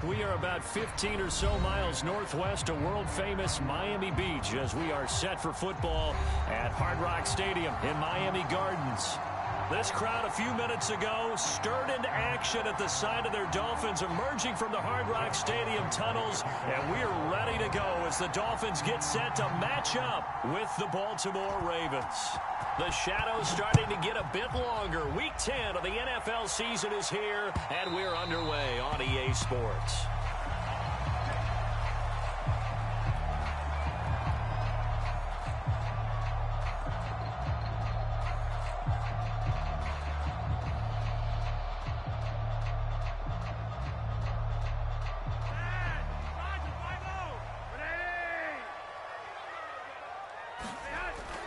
We are about 15 or so miles northwest of world-famous Miami Beach as we are set for football at Hard Rock Stadium in Miami Gardens. This crowd a few minutes ago stirred into action at the side of their Dolphins emerging from the Hard Rock Stadium tunnels, and we are ready to go as the Dolphins get set to match up with the Baltimore Ravens. The shadow's starting to get a bit longer. Week 10 of the NFL season is here, and we're underway on EA Sports.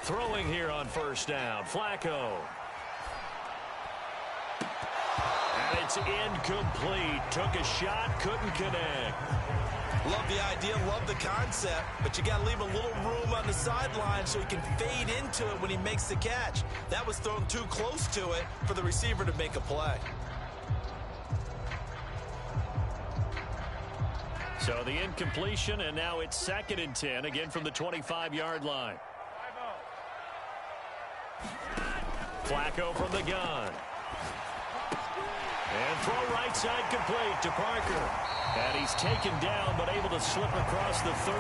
Throwing here on first down, Flacco. And it's incomplete. Took a shot, couldn't connect. Love the idea, love the concept, but you got to leave a little room on the sideline so he can fade into it when he makes the catch. That was thrown too close to it for the receiver to make a play. So the incompletion, and now it's 2nd and 10, again from the 25-yard line. Flacco from the gun. And throw right side complete to Parker. And he's taken down but able to slip across the 35.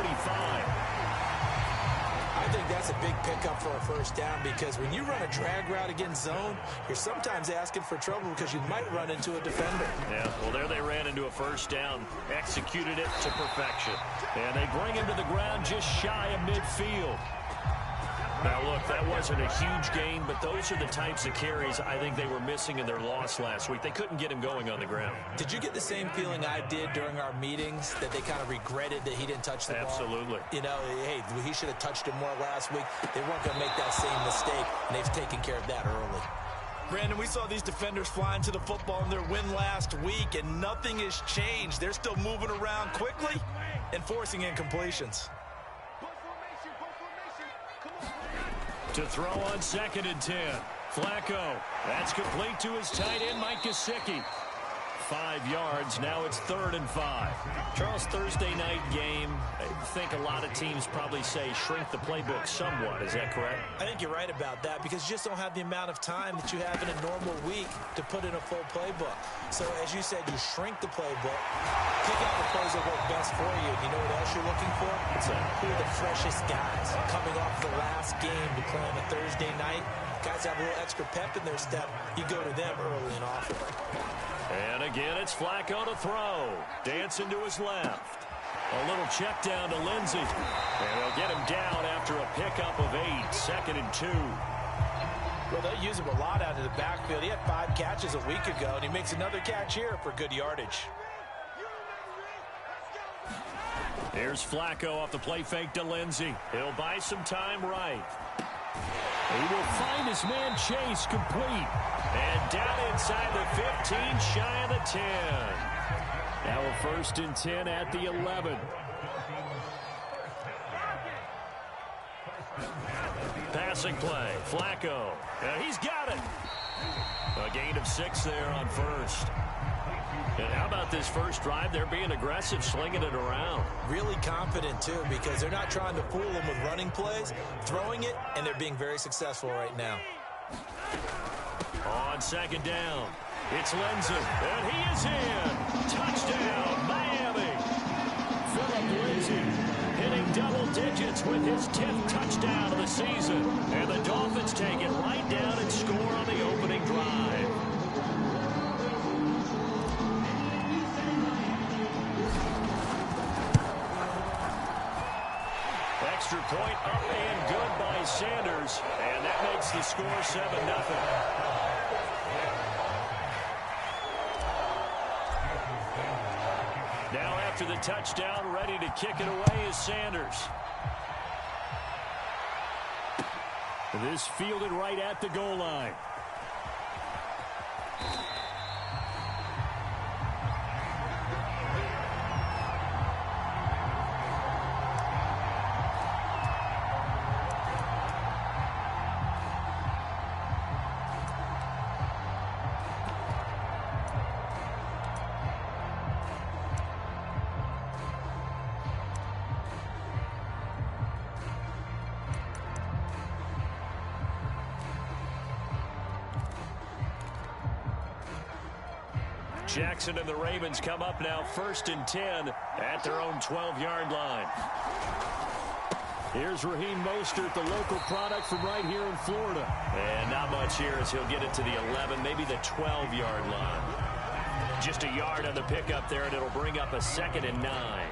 I think that's a big pickup for a first down because when you run a drag route against zone, you're sometimes asking for trouble because you might run into a defender. Yeah, well, there they ran into a first down, executed it to perfection. And they bring him to the ground just shy of midfield. Now, look, that wasn't a huge gain, but those are the types of carries I think they were missing in their loss last week. They couldn't get him going on the ground. Did you get the same feeling I did during our meetings, that they kind of regretted that he didn't touch the ball? Absolutely. You know, hey, he should have touched it more last week. They weren't going to make that same mistake, and they've taken care of that early. Brandon, we saw these defenders flying to the football in their win last week, and nothing has changed. They're still moving around quickly and forcing incompletions. To throw on 2nd and 10. Flacco. That's complete to his tight end, Mike Gesicki. 5 yards. Now it's 3rd and 5. Charles, Thursday night game. I think a lot of teams probably say shrink the playbook somewhat. Is that correct? I think you're right about that because you just don't have the amount of time that you have in a normal week to put in a full playbook. So, as you said, you shrink the playbook, pick out the plays that work best for you. You know what else you're looking for? Who are the freshest guys coming off the last game to play on a Thursday night? Guys have a little extra pep in their step. You go to them early and often. And again, it's Flacco to throw. Dancing to his left. A little check down to Lindsey. And they'll get him down after a pickup of 8. 2nd and 2. Well, they use him a lot out of the backfield. He had 5 catches a week ago, and he makes another catch here for good yardage. Here's Flacco off the play fake to Lindsey. He'll buy some time right. He will find his man Chase complete. And down inside the 15, shy of the 10. Now a 1st and 10 at the 11. Passing play, Flacco. He's got it. A gain of 6 there on 1st. And how about this first drive? They're being aggressive, slinging it around. Really confident, too, because they're not trying to fool them with running plays, throwing it, and they're being very successful right now. On 2nd down, it's Lindsey, and he is in. Touchdown, Miami. Phillip Lindsey hitting double digits with his 10th touchdown of the season. And the Dolphins take it right down and score on the opening drive. Extra point up and good by Sanders. And that makes the score 7-0. Now after the touchdown, ready to kick it away is Sanders. This fielded right at the goal line. Jackson and the Ravens come up now 1st and 10 at their own 12-yard line. Here's Raheem Mostert, the local product from right here in Florida. And not much here as he'll get it to the 11, maybe the 12-yard line. Just a yard on the pickup there, and it'll bring up a 2nd and 9.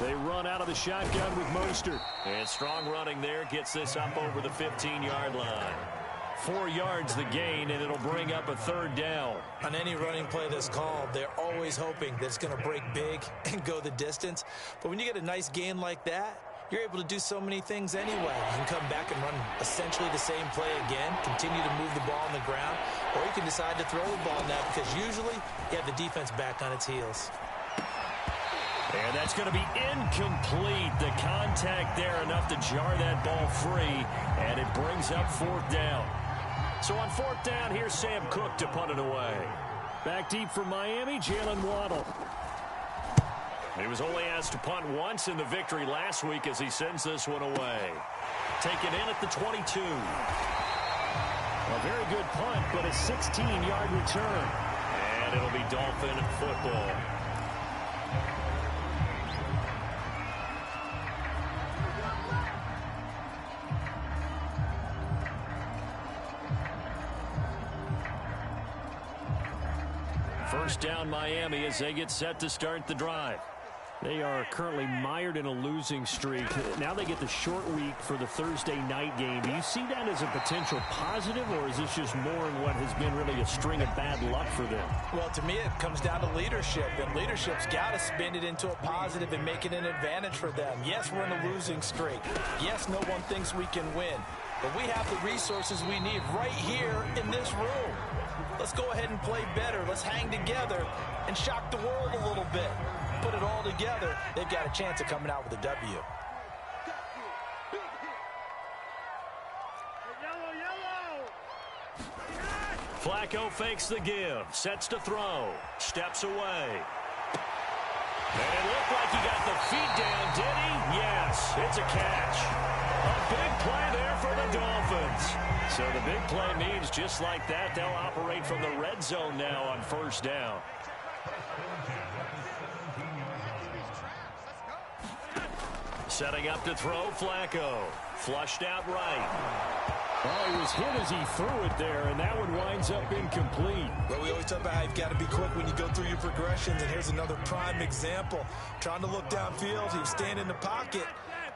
They run out of the shotgun with Mostert. And strong running there gets this up over the 15-yard line. 4 yards the gain, and it'll bring up a 3rd down. On any running play that's called, they're always hoping that it's going to break big and go the distance. But when you get a nice gain like that, you're able to do so many things anyway. You can come back and run essentially the same play again, continue to move the ball on the ground, or you can decide to throw the ball now because usually you have the defense back on its heels. And that's going to be incomplete. The contact there enough to jar that ball free, and it brings up 4th down. So on 4th down, here's Sam Cook to punt it away. Back deep for Miami, Jalen Waddle. He was only asked to punt once in the victory last week as he sends this one away. Taken in at the 22. A very good punt, but a 16-yard return. And it'll be Dolphin football. First down Miami as they get set to start the drive. They are currently mired in a losing streak. Now they get the short week for the Thursday night game. Do you see that as a potential positive, or is this just more in what has been really a string of bad luck for them? Well, to me, it comes down to leadership, and leadership's got to spin it into a positive and make it an advantage for them. Yes, we're in a losing streak. Yes, no one thinks we can win, but we have the resources we need right here in this room. Let's go ahead and play better. Let's hang together and shock the world a little bit. Put it all together, they've got a chance of coming out with a W. Flacco fakes the give, sets to throw, steps away. And it looked like he got the feet down, did he? Yes, it's a catch. A big play there for the Dolphins. So the big play means just like that, they'll operate from the red zone now on 1st down. Setting up to throw, Flacco. Flushed out right. Oh, he was hit as he threw it there, and that one winds up incomplete. Well, we always talk about how you've got to be quick when you go through your progressions, and here's another prime example. Trying to look downfield, he was staying in the pocket,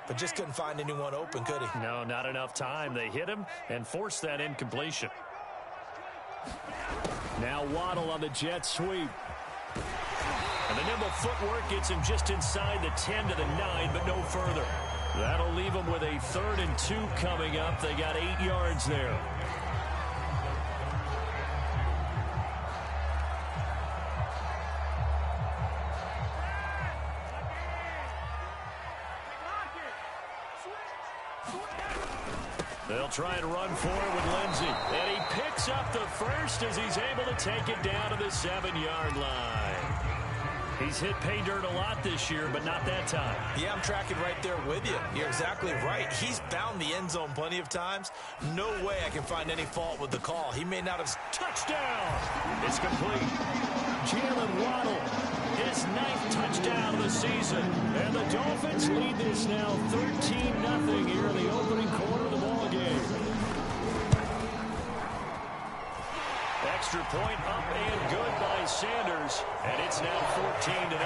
but just couldn't find anyone open, could he? No, not enough time. They hit him and forced that incompletion. Now Waddle on the jet sweep. And the nimble footwork gets him just inside the 10 to the 9, but no further. That'll leave him with a 3rd and 2 coming up. They got 8 yards there. They'll try and run for it with Lindsey. And he picks up the first as he's able to take it down to the 7-yard line. He's hit pay dirt a lot this year, but not that time. Yeah, I'm tracking right there with you. You're exactly right. He's found the end zone plenty of times. No way I can find any fault with the call. He may not have... Touchdown! It's complete. Jalen Waddle, his 9th touchdown of the season. And the Dolphins lead this now 13-0 here in the opening quarter of the ball game. Extra point up and good by Sanders, and it's now 14-0.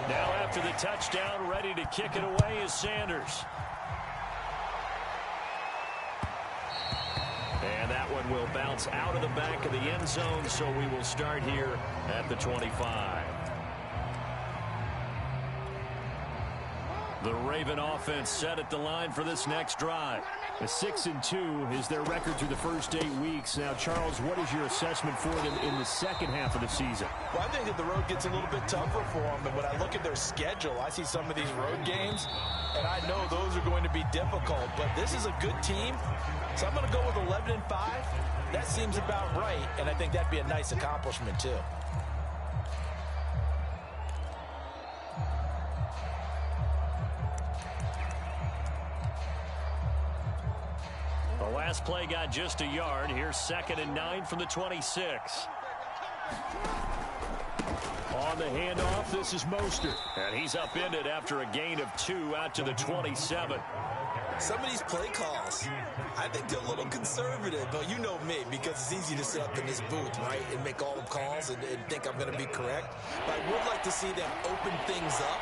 Now after the touchdown, ready to kick it away is Sanders. And that one will bounce out of the back of the end zone, so we will start here at the 25. The Raven offense set at the line for this next drive. A 6-2 is their record through the first 8 weeks. Now, Charles, what is your assessment for them in the second half of the season? Well, I think that the road gets a little bit tougher for them. And when I look at their schedule, I see some of these road games, and I know those are going to be difficult. But this is a good team, so I'm going to go with 11-5. That seems about right, and I think that'd be a nice accomplishment, too. The last play got just a yard. Here's 2nd and 9 from the 26. On the handoff, this is Mostert. And he's upended after a gain of 2 out to the 27. Some of these play calls, I think they're a little conservative, but you know me, because it's easy to sit up in this booth, right, and make all the calls and think I'm going to be correct. But I would like to see them open things up,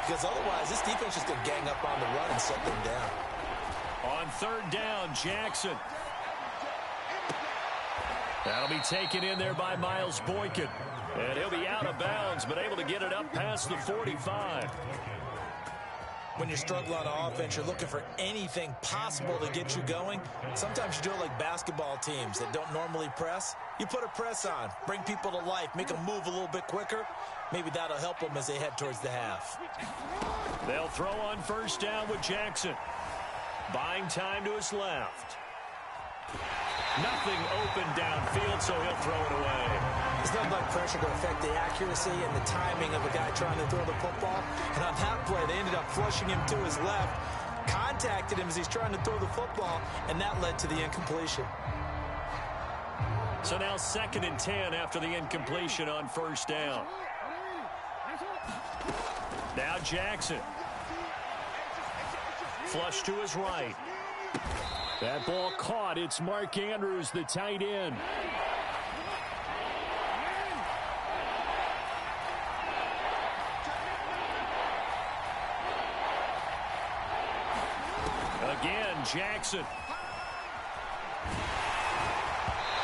because otherwise this defense is going to gang up on the run and shut them down. On 3rd down, Jackson. That'll be taken in there by Miles Boykin. And he'll be out of bounds, but able to get it up past the 45. When you're struggling on offense, you're looking for anything possible to get you going. Sometimes you do it like basketball teams that don't normally press. You put a press on, bring people to life, make them move a little bit quicker. Maybe that'll help them as they head towards the half. They'll throw on 1st down with Jackson. Buying time to his left. Nothing open downfield, so he'll throw it away. It's nothing like pressure to affect the accuracy and the timing of a guy trying to throw the football. And on that play, they ended up flushing him to his left, contacted him as he's trying to throw the football, and that led to the incompletion. So now 2nd and 10 after the incompletion on 1st down. Now Jackson. Flush to his right. That ball caught. It's Mark Andrews, the tight end. Again, Jackson.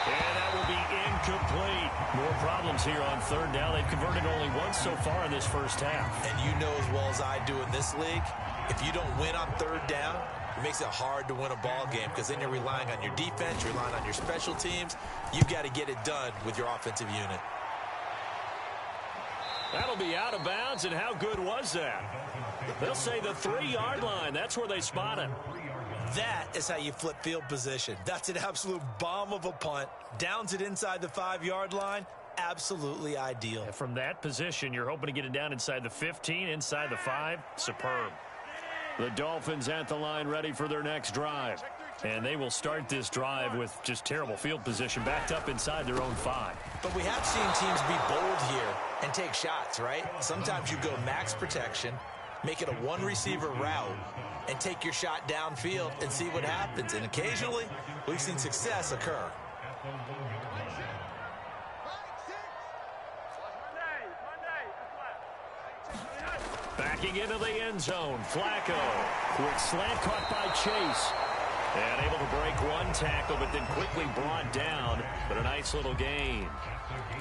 And that will be incomplete. More problems here on 3rd down. They've converted only once so far in this first half. And you know as well as I do in this league, if you don't win on 3rd down, it makes it hard to win a ball game because then you're relying on your defense, you're relying on your special teams. You've got to get it done with your offensive unit. That'll be out of bounds, and how good was that? They'll say the 3-yard line. That's where they spot it. That is how you flip field position. That's an absolute bomb of a punt. Downs it inside the 5-yard line. Absolutely ideal. And from that position, you're hoping to get it down inside the 15, inside the 5. Superb. The Dolphins at the line ready for their next drive. And they will start this drive with just terrible field position, backed up inside their own 5. But we have seen teams be bold here and take shots, right? Sometimes you go max protection, make it a one-receiver route, and take your shot downfield and see what happens. And occasionally, we've seen success occur. Backing into the end zone, Flacco. Quick slant caught by Chase. And able to break one tackle, but then quickly brought down. But a nice little gain.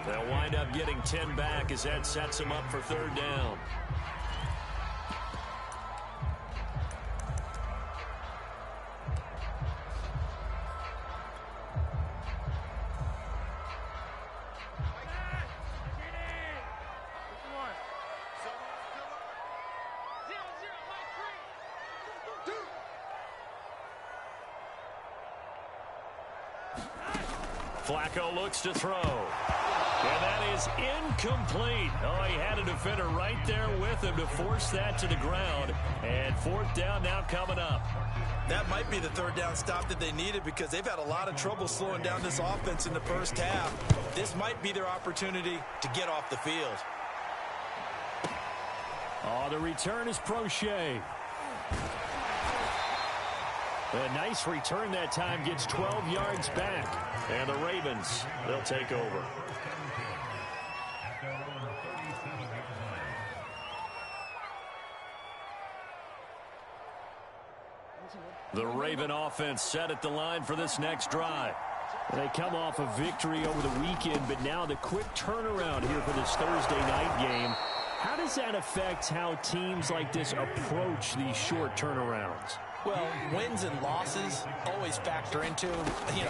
They'll wind up getting 10 back as that sets them up for 3rd down. Flacco looks to throw. And that is incomplete. Oh, he had a defender right there with him to force that to the ground. And 4th down now coming up. That might be the 3rd down stop that they needed because they've had a lot of trouble slowing down this offense in the first half. This might be their opportunity to get off the field. Oh, the return is Prochet. A nice return that time, gets 12 yards back. And the Ravens, they'll take over. The Raven offense set at the line for this next drive. They come off a victory over the weekend, but now the quick turnaround here for this Thursday night game. How does that affect how teams like this approach these short turnarounds? Well, wins and losses always factor into,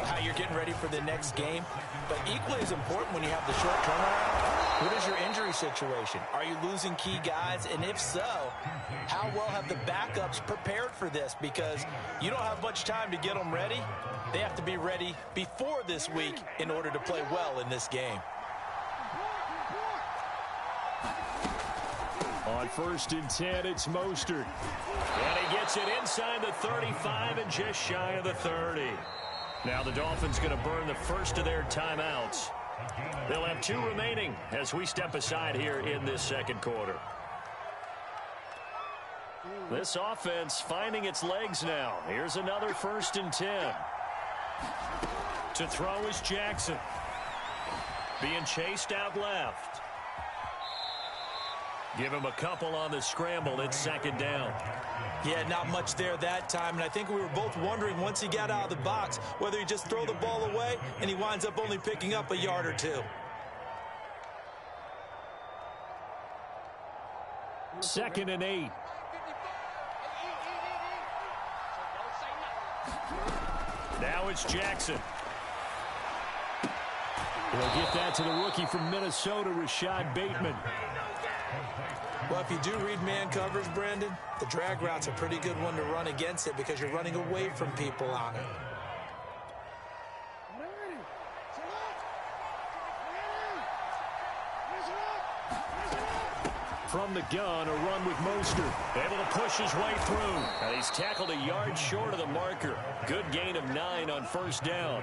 how you're getting ready for the next game. But equally as important when you have the short turnaround, what is your injury situation? Are you losing key guys? And if so, how well have the backups prepared for this? Because you don't have much time to get them ready. They have to be ready before this week in order to play well in this game. On 1st and 10, it's Mostert. And he gets it inside the 35 and just shy of the 30. Now the Dolphins going to burn the first of their timeouts. They'll have 2 remaining as we step aside here in this second quarter. This offense finding its legs now. Here's another 1st and 10. To throw is Jackson. Being chased out left. Give him a couple on the scramble. It's 2nd down. Yeah, not much there that time. And I think we were both wondering once he got out of the box whether he just throw the ball away and he winds up only picking up a yard or 2. 2nd and 8. Now it's Jackson. He'll get that to the rookie from Minnesota, Rashad Bateman. Well, if you do read man coverage, Brandon, the drag route's a pretty good one to run against it because you're running away from people on it. From the gun, a run with Mostert. Able to push his way through. And he's tackled a yard short of the marker. Good gain of 9 on 1st down.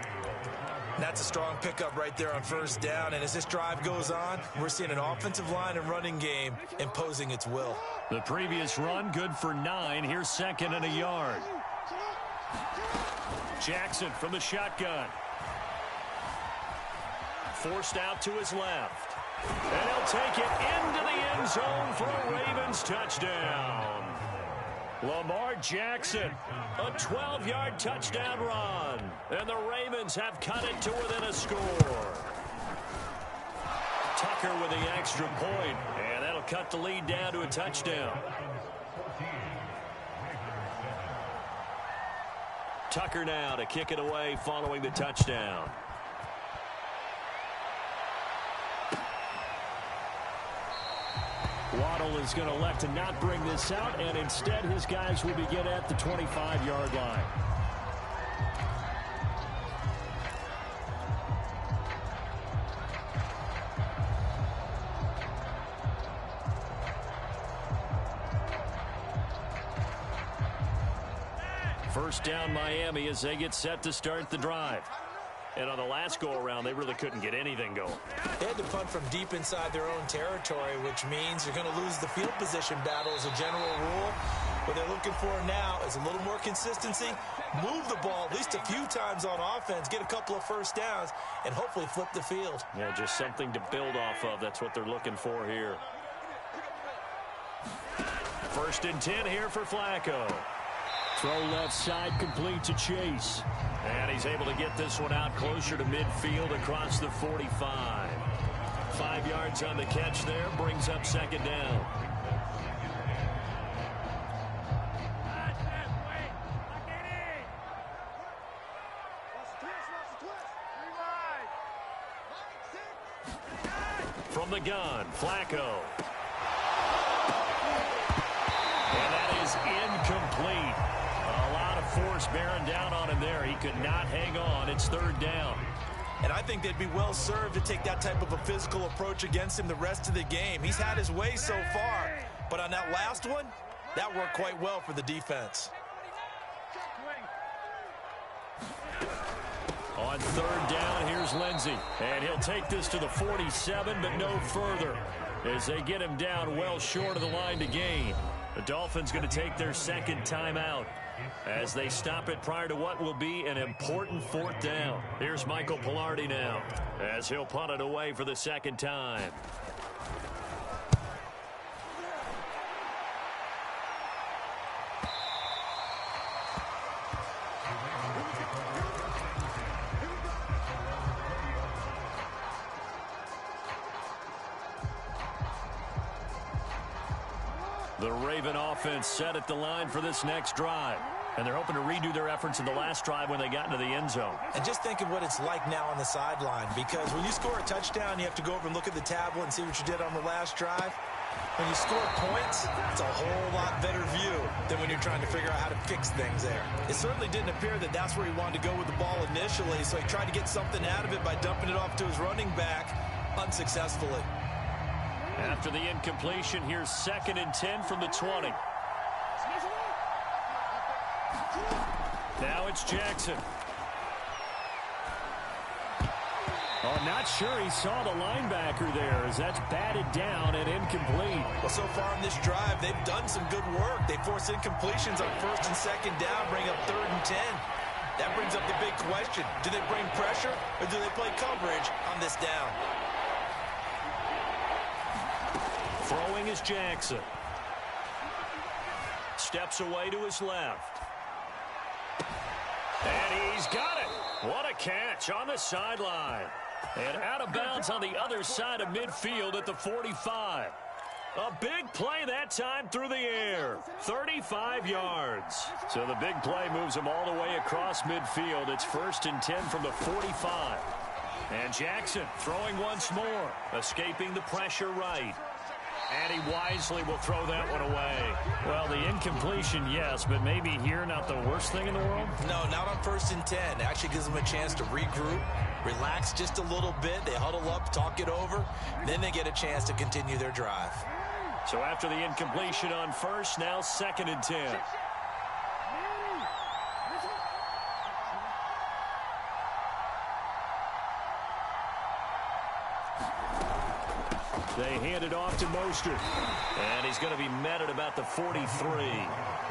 That's a strong pickup right there on 1st down. And as this drive goes on, we're seeing an offensive line and running game imposing its will. The previous run, good for 9. Here's 2nd and a yard. Jackson from the shotgun. Forced out to his left. And he'll take it into the end zone for a Ravens touchdown. Lamar Jackson, a 12-yard touchdown run. And the Ravens have cut it to within a score. Tucker with the extra point, and that'll cut the lead down to a touchdown. Tucker now to kick it away following the touchdown. Waddle is going to elect to not bring this out, and instead his guys will begin at the 25-yard line. First down Miami as they get set to start the drive. And on the last go-around, they really couldn't get anything going. They had to punt from deep inside their own territory, which means you're going to lose the field position battle as a general rule. What they're looking for now is a little more consistency, move the ball at least a few times on offense, get a couple of 1st downs, and hopefully flip the field. Yeah, just something to build off of. That's what they're looking for here. 1st and 10 here for Flacco. Throw left side complete to Chase. And he's able to get this one out closer to midfield across the 45. 5 yards on the catch there, brings up 2nd down. From the gun, Flacco. And that is incomplete. A lot of force bearing down on him there. He could not hang on. It's 3rd down. And I think they'd be well served to take that type of a physical approach against him the rest of the game. He's had his way so far, but on that last one, that worked quite well for the defense. On 3rd down, here's Lindsey. And he'll take this to the 47, but no further, as they get him down well short of the line to gain. The Dolphins going to take their 2nd timeout as they stop it prior to what will be an important 4th down. Here's Michael Pilardi now as he'll punt it away for the 2nd time. The Raven offense set at the line for this next drive. And they're hoping to redo their efforts in the last drive when they got into the end zone. And just think of what it's like now on the sideline, because when you score a touchdown, you have to go over and look at the tablet and see what you did on the last drive. When you score points, it's a whole lot better view than when you're trying to figure out how to fix things there. It certainly didn't appear that that's where he wanted to go with the ball initially, so he tried to get something out of it by dumping it off to his running back unsuccessfully. After the incompletion, here's 2nd and 10 from the 20. Now it's Jackson. Oh, not sure he saw the linebacker there as that's batted down and incomplete. Well, so far in this drive, they've done some good work. They force incompletions on 1st and 2nd down, bring up 3rd and 10. That brings up the big question. Do they bring pressure or do they play coverage on this down? Throwing is Jackson. Steps away to his left. And he's got it. What a catch on the sideline. And out of bounds on the other side of midfield at the 45. A big play that time through the air. 35 yards. So the big play moves him all the way across midfield. It's 1st and 10 from the 45. And Jackson throwing once more. Escaping the pressure right. And he wisely will throw that one away. Well, the incompletion, yes, but maybe here not the worst thing in the world? No, not on 1st and 10. It actually gives them a chance to regroup, relax just a little bit. They huddle up, talk it over. Then they get a chance to continue their drive. So after the incompletion on 1st, now 2nd and 10. They hand it off to Mostert. And he's going to be met at about the 43.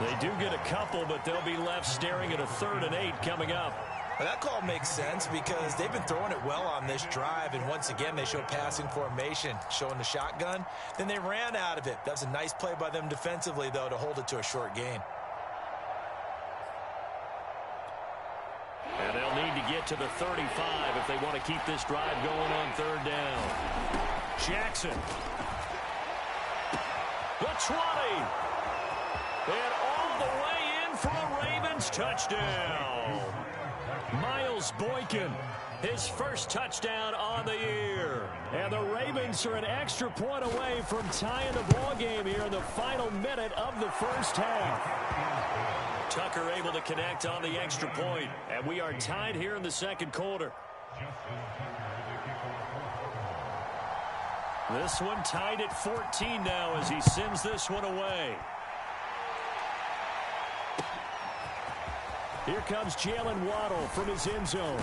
They do get a couple, but they'll be left staring at a 3rd and 8 coming up. Well, that call makes sense because they've been throwing it well on this drive, and once again they showed passing formation, showing the shotgun. Then they ran out of it. That was a nice play by them defensively, though, to hold it to a short gain. And they'll need to get to the 35 if they want to keep this drive going on 3rd down. Jackson. The 20. And all the way in for a Ravens touchdown. Miles Boykin, his first touchdown on the year. And the Ravens are an extra point away from tying the ball game here in the final minute of the 1st half. Tucker able to connect on the extra point. And we are tied here in the 2nd quarter. This one tied at 14 now as he sends this one away. Here comes Jalen Waddle from his end zone.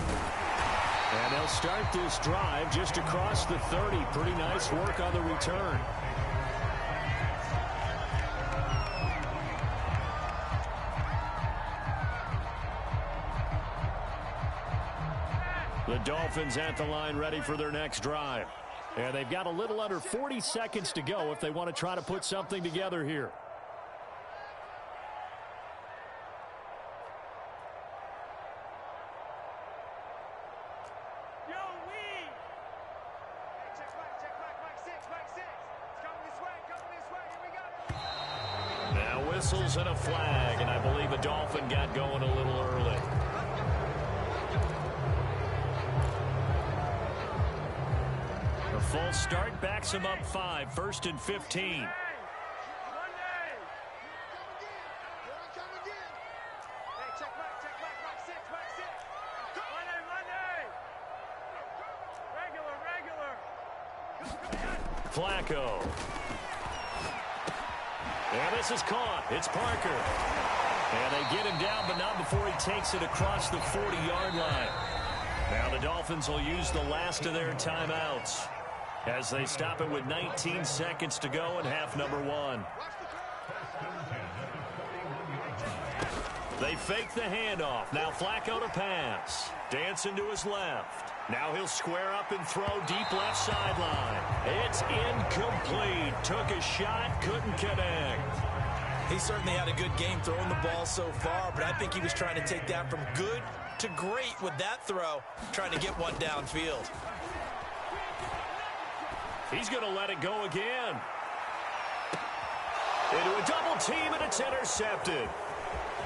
And they'll start this drive just across the 30. Pretty nice work on the return. The Dolphins at the line ready for their next drive. And they've got a little under 40 seconds to go if they want to try to put something together here. Now whistles and a flag, and I believe a Dolphin got going a little early. A full start backs him up 5, 1st and 15. Flacco. And this is caught. It's Parker. And they get him down, but not before he takes it across the 40-yard line. Now the Dolphins will use the last of their timeouts as they stop it with 19 seconds to go in half number 1. They fake the handoff. Now Flacco to pass. Dancing to his left. Now he'll square up and throw deep left sideline. It's incomplete. Took a shot, couldn't connect. He certainly had a good game throwing the ball so far, but I think he was trying to take that from good to great with that throw, trying to get one downfield. He's going to let it go again. Into a double team, and it's intercepted.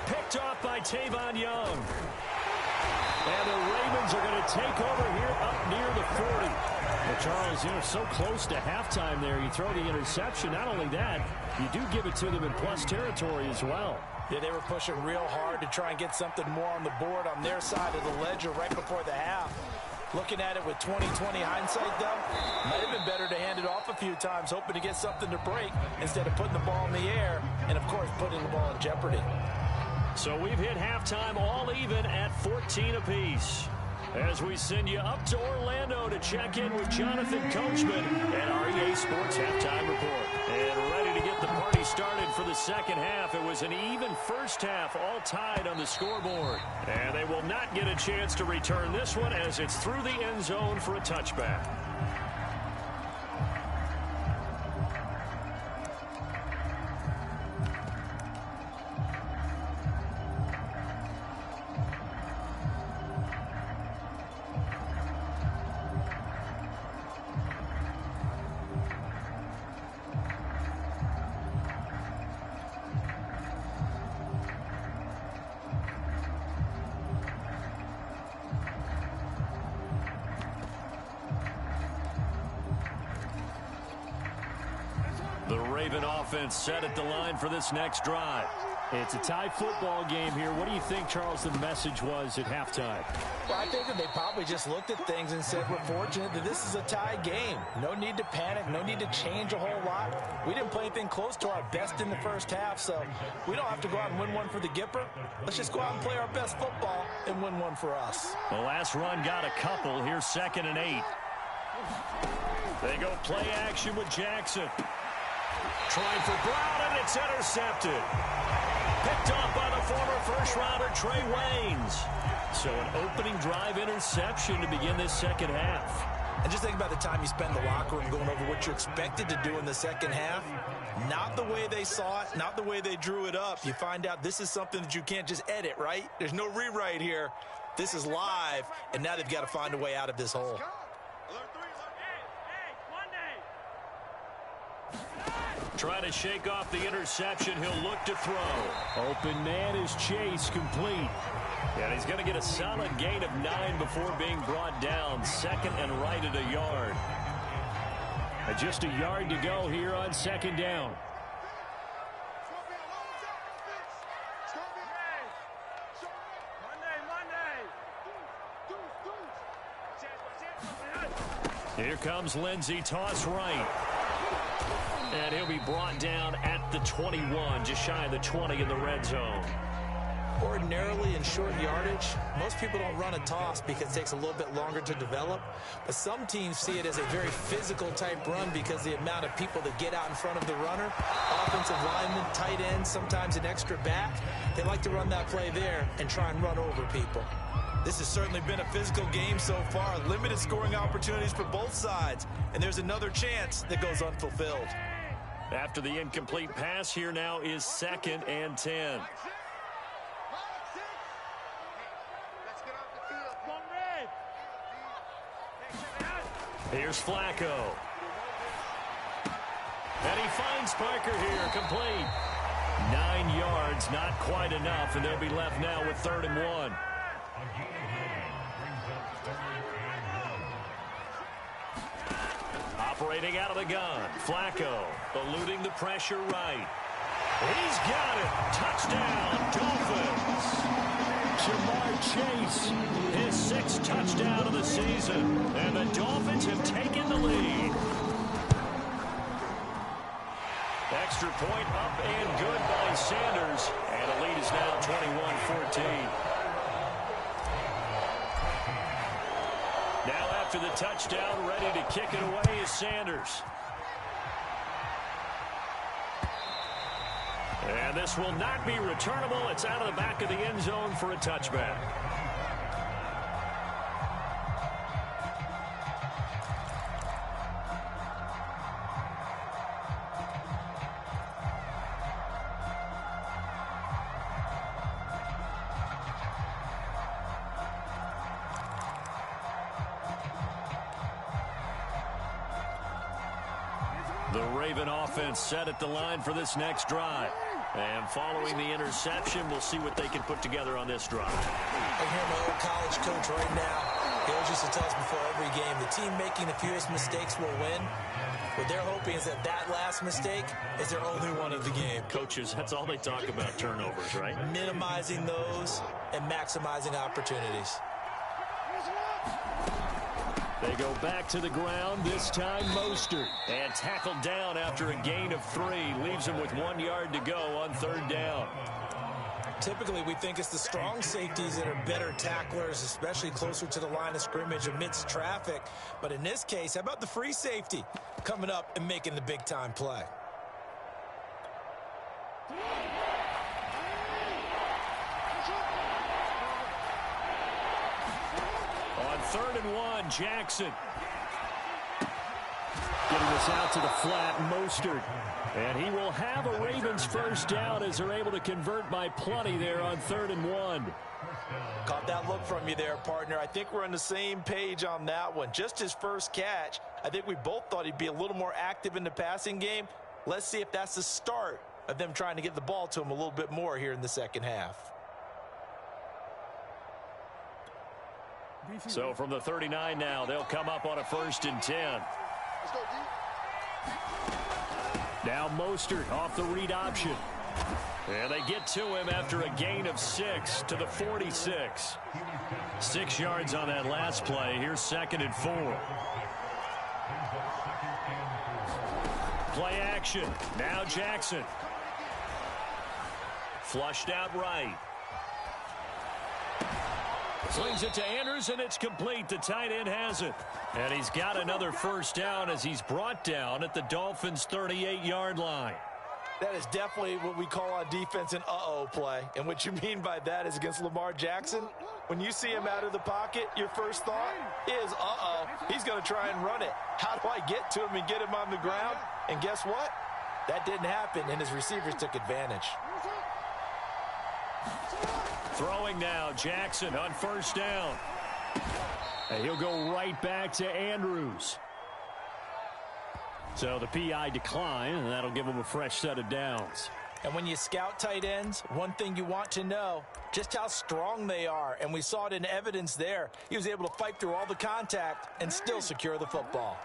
Picked off by Tavon Young. And the Ravens are going to take over here up near the 40. Well, Charles, so close to halftime there. You throw the interception. Not only that, you do give it to them in plus territory as well. Yeah, they were pushing real hard to try and get something more on the board on their side of the ledger right before the half. Looking at it with 20/20 hindsight, though, might have been better to hand it off a few times, hoping to get something to break instead of putting the ball in the air and, of course, putting the ball in jeopardy. So we've hit halftime all even at 14 apiece. As we send you up to Orlando to check in with Jonathan Coachman at our EA Sports Halftime Report. And ready to get the party started for the second half. It was an even first half, all tied on the scoreboard. And they will not get a chance to return this one as it's through the end zone for a touchback. The Raven offense set at the line for this next drive. It's a tie football game here. What do you think, Charles, the message was at halftime? Well, I think that they probably just looked at things and said, we're fortunate that this is a tie game. No need to panic. No need to change a whole lot. We didn't play anything close to our best in the first half, so we don't have to go out and win one for the Gipper. Let's just go out and play our best football and win one for us. The last run got a couple. Here's 2nd and 8. They go play action with Jackson. Trying for Brown, and it's intercepted. Picked off by the former first-rounder Trey Waynes. So an opening drive interception to begin this second half. And just think about the time you spend in the locker room going over what you expected to do in the second half. Not the way they saw it, not the way they drew it up. You find out this is something that you can't just edit, right? There's no rewrite here. This is live, and now they've got to find a way out of this hole. Trying to shake off the interception. He'll look to throw. Open man is Chase, complete. And he's going to get a solid gain of 9 before being brought down. 2nd and right at a yard. Just a yard to go here on 2nd down. Here comes Lindsey, toss right. And he'll be brought down at the 21, just shy of the 20 in the red zone. Ordinarily in short yardage, most people don't run a toss because it takes a little bit longer to develop. But some teams see it as a very physical type run because the amount of people that get out in front of the runner, offensive linemen, tight ends, sometimes an extra back, they like to run that play there and try and run over people. This has certainly been a physical game so far. Limited scoring opportunities for both sides. And there's another chance that goes unfulfilled. After the incomplete pass, here now is 2nd and 10. Here's Flacco. And he finds Parker here, complete. 9 yards, not quite enough, and they'll be left now with 3rd and 1. Operating out of the gun, Flacco eluding the pressure right. He's got it. Touchdown, Dolphins. Jamar Chase, his 6th touchdown of the season, and the Dolphins have taken the lead. Extra point up and good by Sanders, and the lead is now 21-14. Now after the touchdown, ready to kick it away is Sanders. And this will not be returnable. It's out of the back of the end zone for a touchback. The Raven offense set at the line for this next drive. And following the interception, we'll see what they can put together on this drive. I hear my old college coach right now. He always used to tell us before every game, the team making the fewest mistakes will win. What they're hoping is that last mistake is their only one of the game. Coaches, that's all they talk about, turnovers, right? Minimizing those and maximizing opportunities. They go back to the ground, this time Mostert. And tackled down after a gain of 3. Leaves him with 1 yard to go on 3rd down. Typically, we think it's the strong safeties that are better tacklers, especially closer to the line of scrimmage amidst traffic. But in this case, how about the free safety coming up and making the big-time play? On 3rd and 1, Jackson. Getting this out to the flat, Mostert. And he will have a Ravens first down as they're able to convert by plenty there on 3rd and 1. Caught that look from you there, partner. I think we're on the same page on that one. Just his first catch. I think we both thought he'd be a little more active in the passing game. Let's see if that's the start of them trying to get the ball to him a little bit more here in the second half. So from the 39 now, they'll come up on a 1st and 10. Now Mostert off the read option. And they get to him after a gain of 6 to the 46. 6 yards on that last play. Here's 2nd and 4. Play action. Now Jackson. Flushed out right. Slings it to Andrews, and it's complete. The tight end has it. And he's got another first down as he's brought down at the Dolphins' 38-yard line. That is definitely what we call on defense an uh-oh play. And what you mean by that is against Lamar Jackson, when you see him out of the pocket, your first thought is, uh-oh, he's going to try and run it. How do I get to him and get him on the ground? And guess what? That didn't happen, and his receivers took advantage. Throwing now, Jackson on first down. And he'll go right back to Andrews. So the PI decline, and that'll give him a fresh set of downs. And when you scout tight ends, one thing you want to know, just how strong they are. And we saw it in evidence there. He was able to fight through all the contact and still secure the football.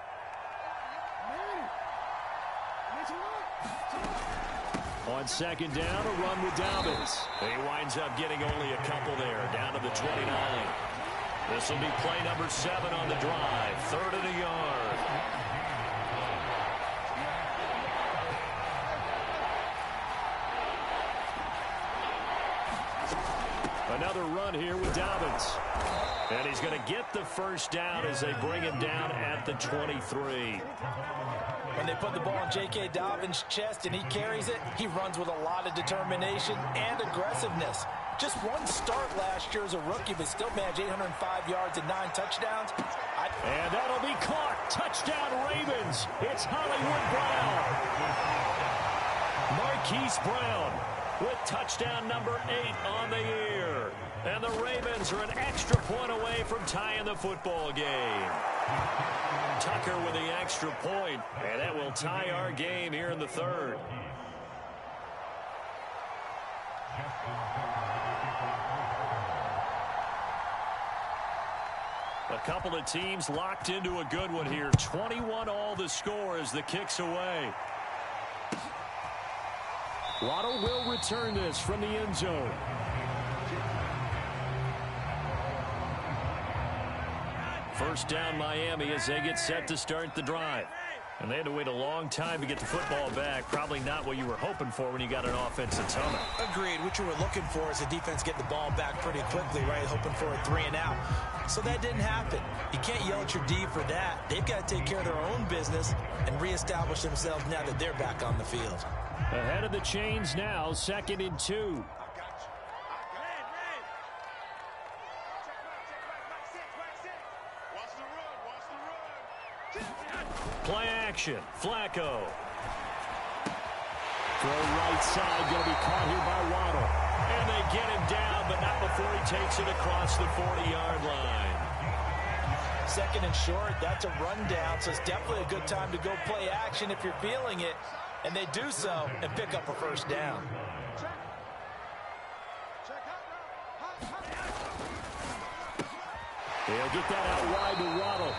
On 2nd down, a run with Dobbins. He winds up getting only a couple there, down to the 29. This will be play number 7 on the drive. 3rd and a yard. Another run here with Dobbins. And he's going to get the first down as they bring him down at the 23. When they put the ball in J.K. Dobbins' chest and he carries it, he runs with a lot of determination and aggressiveness. Just one start last year as a rookie, but still managed 805 yards and 9 touchdowns. And that'll be caught. Touchdown, Ravens. It's Hollywood Brown. Marquise Brown with touchdown number 8 on the year. And the Ravens are an extra point away from tying the football game. Tucker with the extra point, and that will tie our game here in the 3rd. A couple of teams locked into a good one here. 21 all the score as the kick's away. Waddle will return this from the end zone. First down Miami as they get set to start the drive. And they had to wait a long time to get the football back. Probably not what you were hoping for when you got an offense that's humming. Agreed. What you were looking for is the defense get the ball back pretty quickly, right? Hoping for a 3 and out. So that didn't happen. You can't yell at your D for that. They've got to take care of their own business and reestablish themselves now that they're back on the field. Ahead of the chains now, 2nd and 2. Play action. Flacco. Throw right side. Going to be caught here by Waddle. And they get him down, but not before he takes it across the 40-yard line. 2nd and short. That's a rundown, so it's definitely a good time to go play action if you're feeling it. And they do so and pick up a first down. They'll get that out wide to Waddle.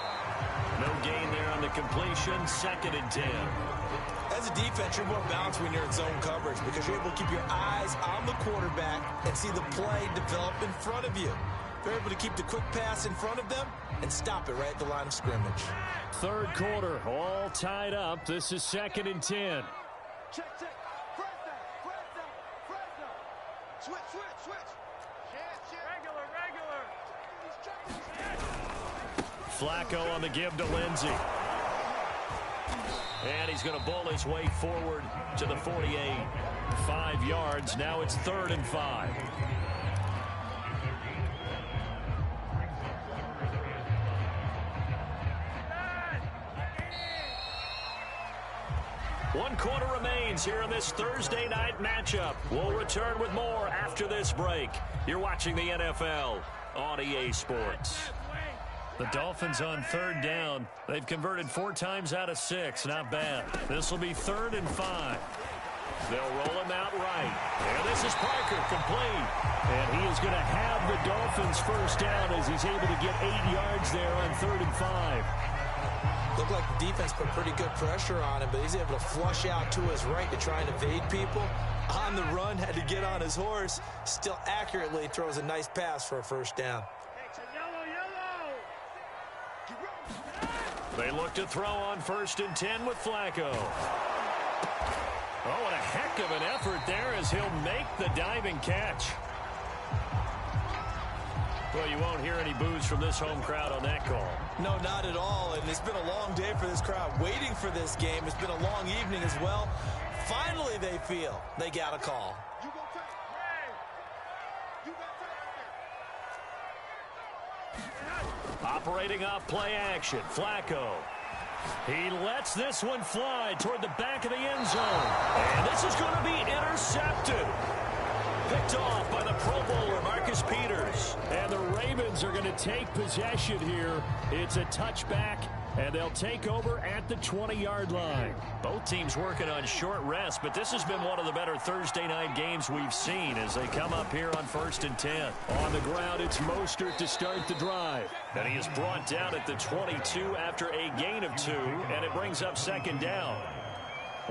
No gain there on the completion. 2nd and 10. As a defense, you're more balanced when you're in zone coverage because you're able to keep your eyes on the quarterback and see the play develop in front of you. They're able to keep the quick pass in front of them and stop it right at the line of scrimmage. 3rd quarter, all tied up. This is 2nd and 10. Check. Fresno. Switch. Regular. Flacco on the give to Lindsey. And he's going to bowl his way forward to the 48. 5 yards. Now it's 3rd and 5. One quarter remains here in this Thursday night matchup. We'll return with more after this break. You're watching the NFL on EA Sports. The Dolphins on 3rd down. They've converted 4 times out of 6. Not bad. This will be 3rd and 5. They'll roll him out right. And this is Parker, complete. And he is going to have the Dolphins first down as he's able to get 8 yards there on 3rd and 5. Looked like the defense put pretty good pressure on him, but he's able to flush out to his right to try and evade people. On the run, had to get on his horse. Still accurately throws a nice pass for a first down. They look to throw on 1st and 10 with Flacco. Oh, and a heck of an effort there as he'll make the diving catch. Well, you won't hear any boos from this home crowd on that call. No, not at all. And it's been a long day for this crowd waiting for this game. It's been a long evening as well. Finally, they feel they got a call. Operating off play action, Flacco. He lets this one fly toward the back of the end zone. And this is going to be intercepted. Picked off by the Pro Bowler, Marcus Peters. And the Ravens are going to take possession here. It's a touchback, and they'll take over at the 20-yard line. Both teams working on short rest, but this has been one of the better Thursday night games we've seen as they come up here on 1st and 10. On the ground, it's Mostert to start the drive. And he is brought down at the 22 after a gain of 2, and it brings up 2nd down.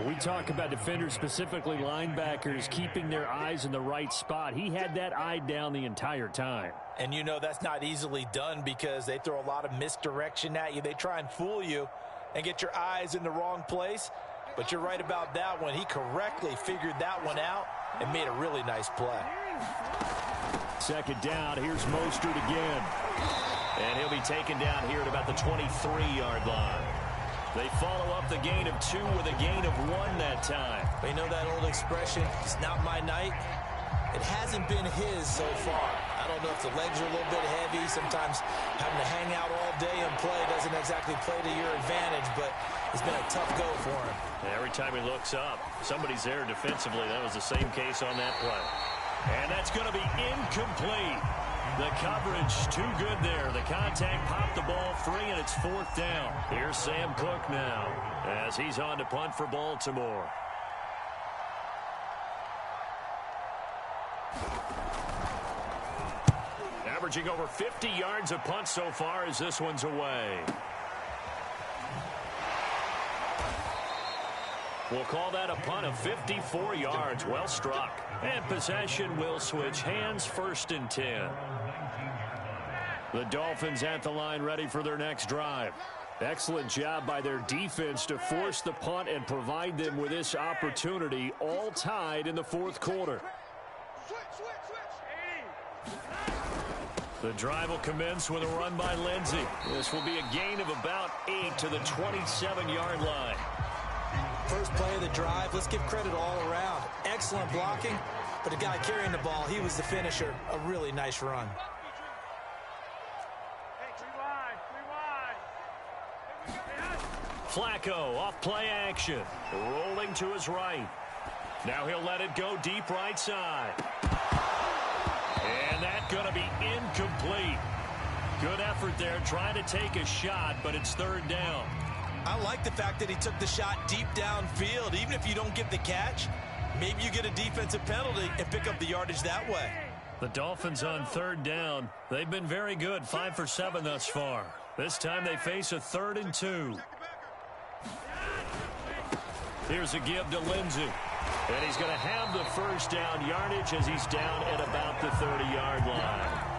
We talk about defenders, specifically linebackers, keeping their eyes in the right spot. He had that eye down the entire time. And you know that's not easily done because they throw a lot of misdirection at you. They try and fool you and get your eyes in the wrong place. But you're right about that one. He correctly figured that one out and made a really nice play. 2nd down. Here's Mostert again. And he'll be taken down here at about the 23-yard line. They follow up the gain of 2 with a gain of 1 that time. But you know that old expression, it's not my night? It hasn't been his so far. I don't know if the legs are a little bit heavy. Sometimes having to hang out all day and play doesn't exactly play to your advantage, but it's been a tough go for him. Every time he looks up, somebody's there defensively. That was the same case on that play. And that's going to be incomplete. The coverage too good there. The contact popped the ball free, and it's 4th down. Here's Sam Cook now as he's on to punt for Baltimore. Averaging over 50 yards a punt so far as this one's away. We'll call that a punt of 54 yards. Well struck. And possession will switch hands. 1st and 10. The Dolphins at the line ready for their next drive. Excellent job by their defense to force the punt and provide them with this opportunity, all tied in the 4th quarter. The drive will commence with a run by Lindsey. This will be a gain of about 8 to the 27-yard line. First play of the drive, let's give credit all around. Excellent blocking, but the guy carrying the ball, he was the finisher. A really nice run. Flacco off play action, rolling to his right. Now he'll let it go deep right side. And that's going to be incomplete. Good effort there, trying to take a shot, but it's third down. I like the fact that he took the shot deep downfield. Even if you don't get the catch, maybe you get a defensive penalty and pick up the yardage that way. The Dolphins on third down. They've been very good, 5 for 7 thus far. This time they face a 3rd and 2. Here's a give to Lindsey. And he's going to have the first down yardage as he's down at about the 30-yard line.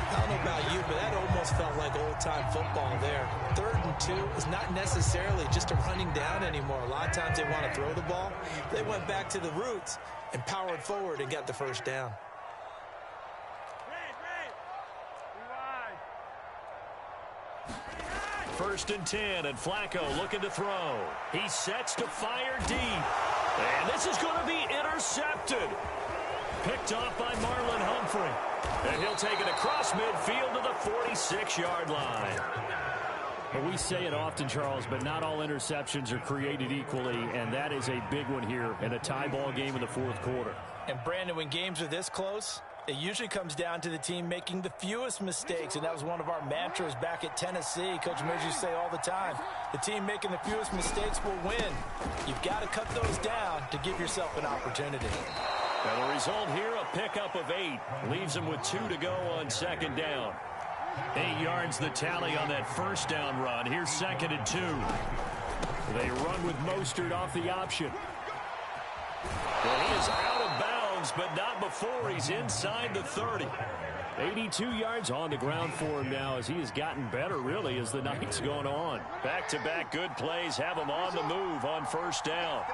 I don't know about you, but that almost felt like old-time football there. 3rd and 2 is not necessarily just a running down anymore. A lot of times they want to throw the ball. They went back to the roots and powered forward and got the first down. First and 10, and Flacco looking to throw. He sets to fire deep. And this is going to be intercepted. Picked off by Marlon Humphrey. And he'll take it across midfield to the 46-yard line. Well, we say it often, Charles, but not all interceptions are created equally, and that is a big one here in a tie ball game in the fourth quarter. And, Brandon, when games are this close, it usually comes down to the team making the fewest mistakes, and that was one of our mantras back at Tennessee. Coach Mears used to say all the time, the team making the fewest mistakes will win. You've got to cut those down to give yourself an opportunity. And the result here, a pickup of 8. Leaves them with 2 to go on second down. 8 yards the tally on that first down run. Here's 2nd and 2. They run with Mostert off the option. Well, he is out of bounds, but not before he's inside the 30. 82 yards on the ground for him now as he has gotten better, really, as the night's going on. Back-to-back good plays have him on the move on first down.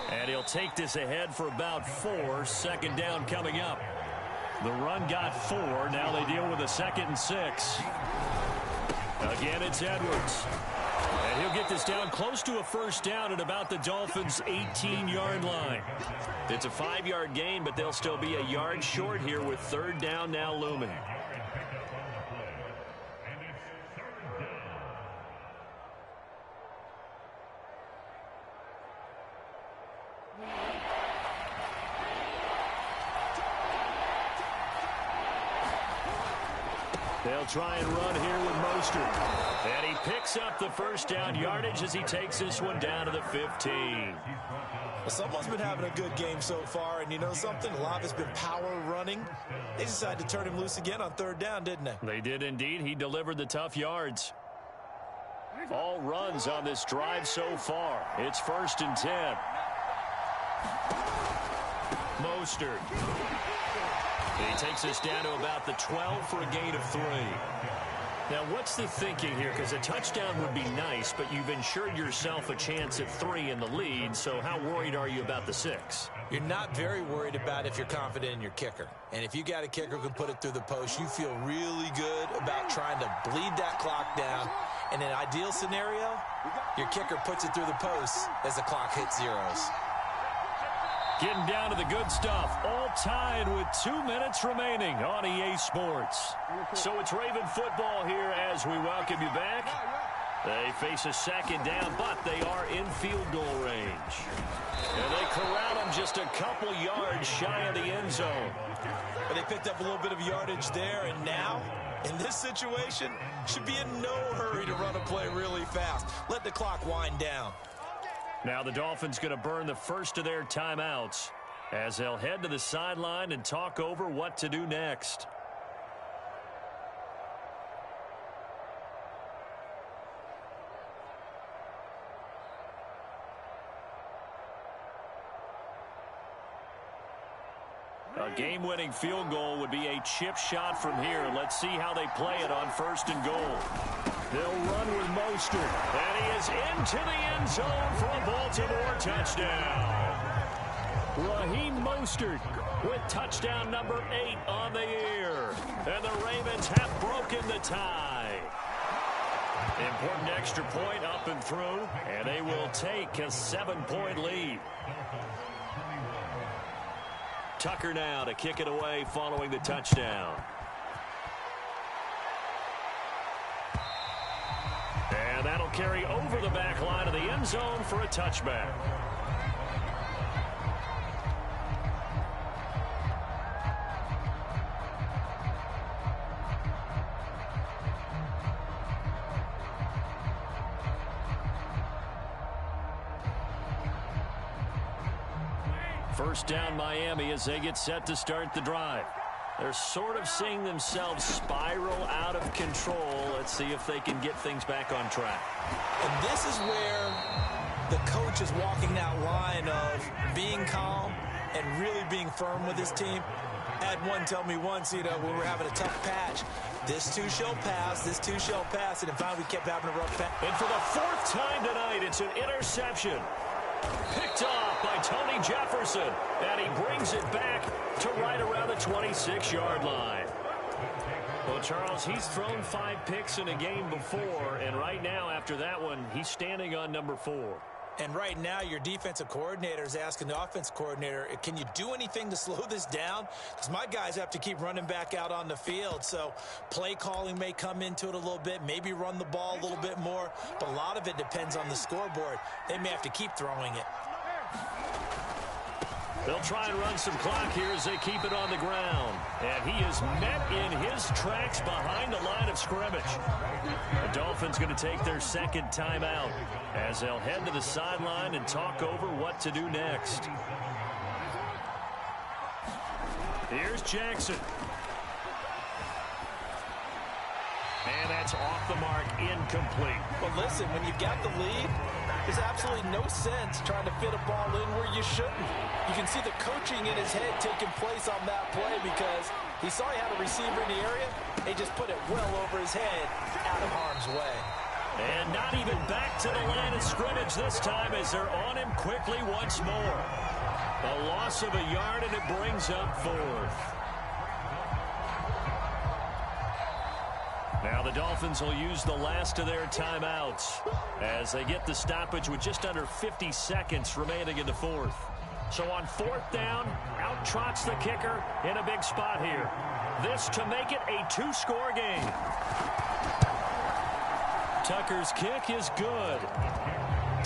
And he'll take this ahead for about 4. Second down coming up. The run got 4. Now they deal with a 2nd and 6. Again, it's Edwards. And he'll get this down close to a first down at about the Dolphins' 18-yard line. It's a 5-yard gain, but they'll still be a yard short here with third down now looming. They'll try and run here with Mostert. And he picks up the first down yardage as he takes this one down to the 15. Well, someone's been having a good game so far, and you know something? A lot of it's been power running. They decided to turn him loose again on third down, didn't they? They did indeed. He delivered the tough yards. All runs on this drive so far. It's 1st and 10. Mostert. He takes us down to about the 12 for a gain of 3. Now, what's the thinking here? Because a touchdown would be nice, but you've ensured yourself a chance at 3 in the lead, so how worried are you about the 6? You're not very worried about if you're confident in your kicker. And if you got a kicker who can put it through the post, you feel really good about trying to bleed that clock down. In an ideal scenario, your kicker puts it through the post as the clock hits zeros. Getting down to the good stuff, all tied with 2 minutes remaining on EA Sports. So it's Raven football here as we welcome you back. They face a second down, but they are in field goal range. And they corral them just a couple yards shy of the end zone. But they picked up a little bit of yardage there, and now, in this situation, should be in no hurry to run a play really fast. Let the clock wind down. Now the Dolphins going to burn the first of their timeouts as they'll head to the sideline and talk over what to do next. A game-winning field goal would be a chip shot from here. Let's see how they play it on 1st and goal. They'll run with Mostert. And he is into the end zone for a Baltimore touchdown. Raheem Mostert with touchdown number 8 on the year. And the Ravens have broken the tie. Important extra point up and through. And they will take a 7-point lead. Tucker now to kick it away following the touchdown. And that'll carry over the back line of the end zone for a touchback. First down Miami as they get set to start the drive. They're sort of seeing themselves spiral out of control. Let's see if they can get things back on track. And this is where the coach is walking that line of being calm and really being firm with his team. I had one tell me once, when we were having a tough patch, this too shall pass, this too shall pass, and in fact we kept having a rough patch. And for the fourth time tonight, it's an interception. Picked off by Tony Jefferson, and he brings it back to right around the 26-yard line. Well, Charles, he's thrown 5 picks in a game before, and right now, after that one, he's standing on number 4. And right now, your defensive coordinator is asking the offense coordinator, can you do anything to slow this down? Because my guys have to keep running back out on the field. So play calling may come into it a little bit, maybe run the ball a little bit more. But a lot of it depends on the scoreboard. They may have to keep throwing it. They'll try and run some clock here as they keep it on the ground. And he is met in his tracks behind the line of scrimmage. The Dolphins going to take their second timeout as they'll head to the sideline and talk over what to do next. Here's Jackson. And that's off the mark, incomplete. But listen, when you've got the lead, there's absolutely no sense trying to fit a ball in where you shouldn't. You can see the coaching in his head taking place on that play because he saw he had a receiver in the area. He just put it well over his head, out of harm's way. And not even back to the line of scrimmage this time as they're on him quickly once more. A loss of a yard, and it brings up 4th. Now the Dolphins will use the last of their timeouts as they get the stoppage with just under 50 seconds remaining in the 4th. So on 4th down, out trots the kicker in a big spot here. This to make it a 2-score game. Tucker's kick is good.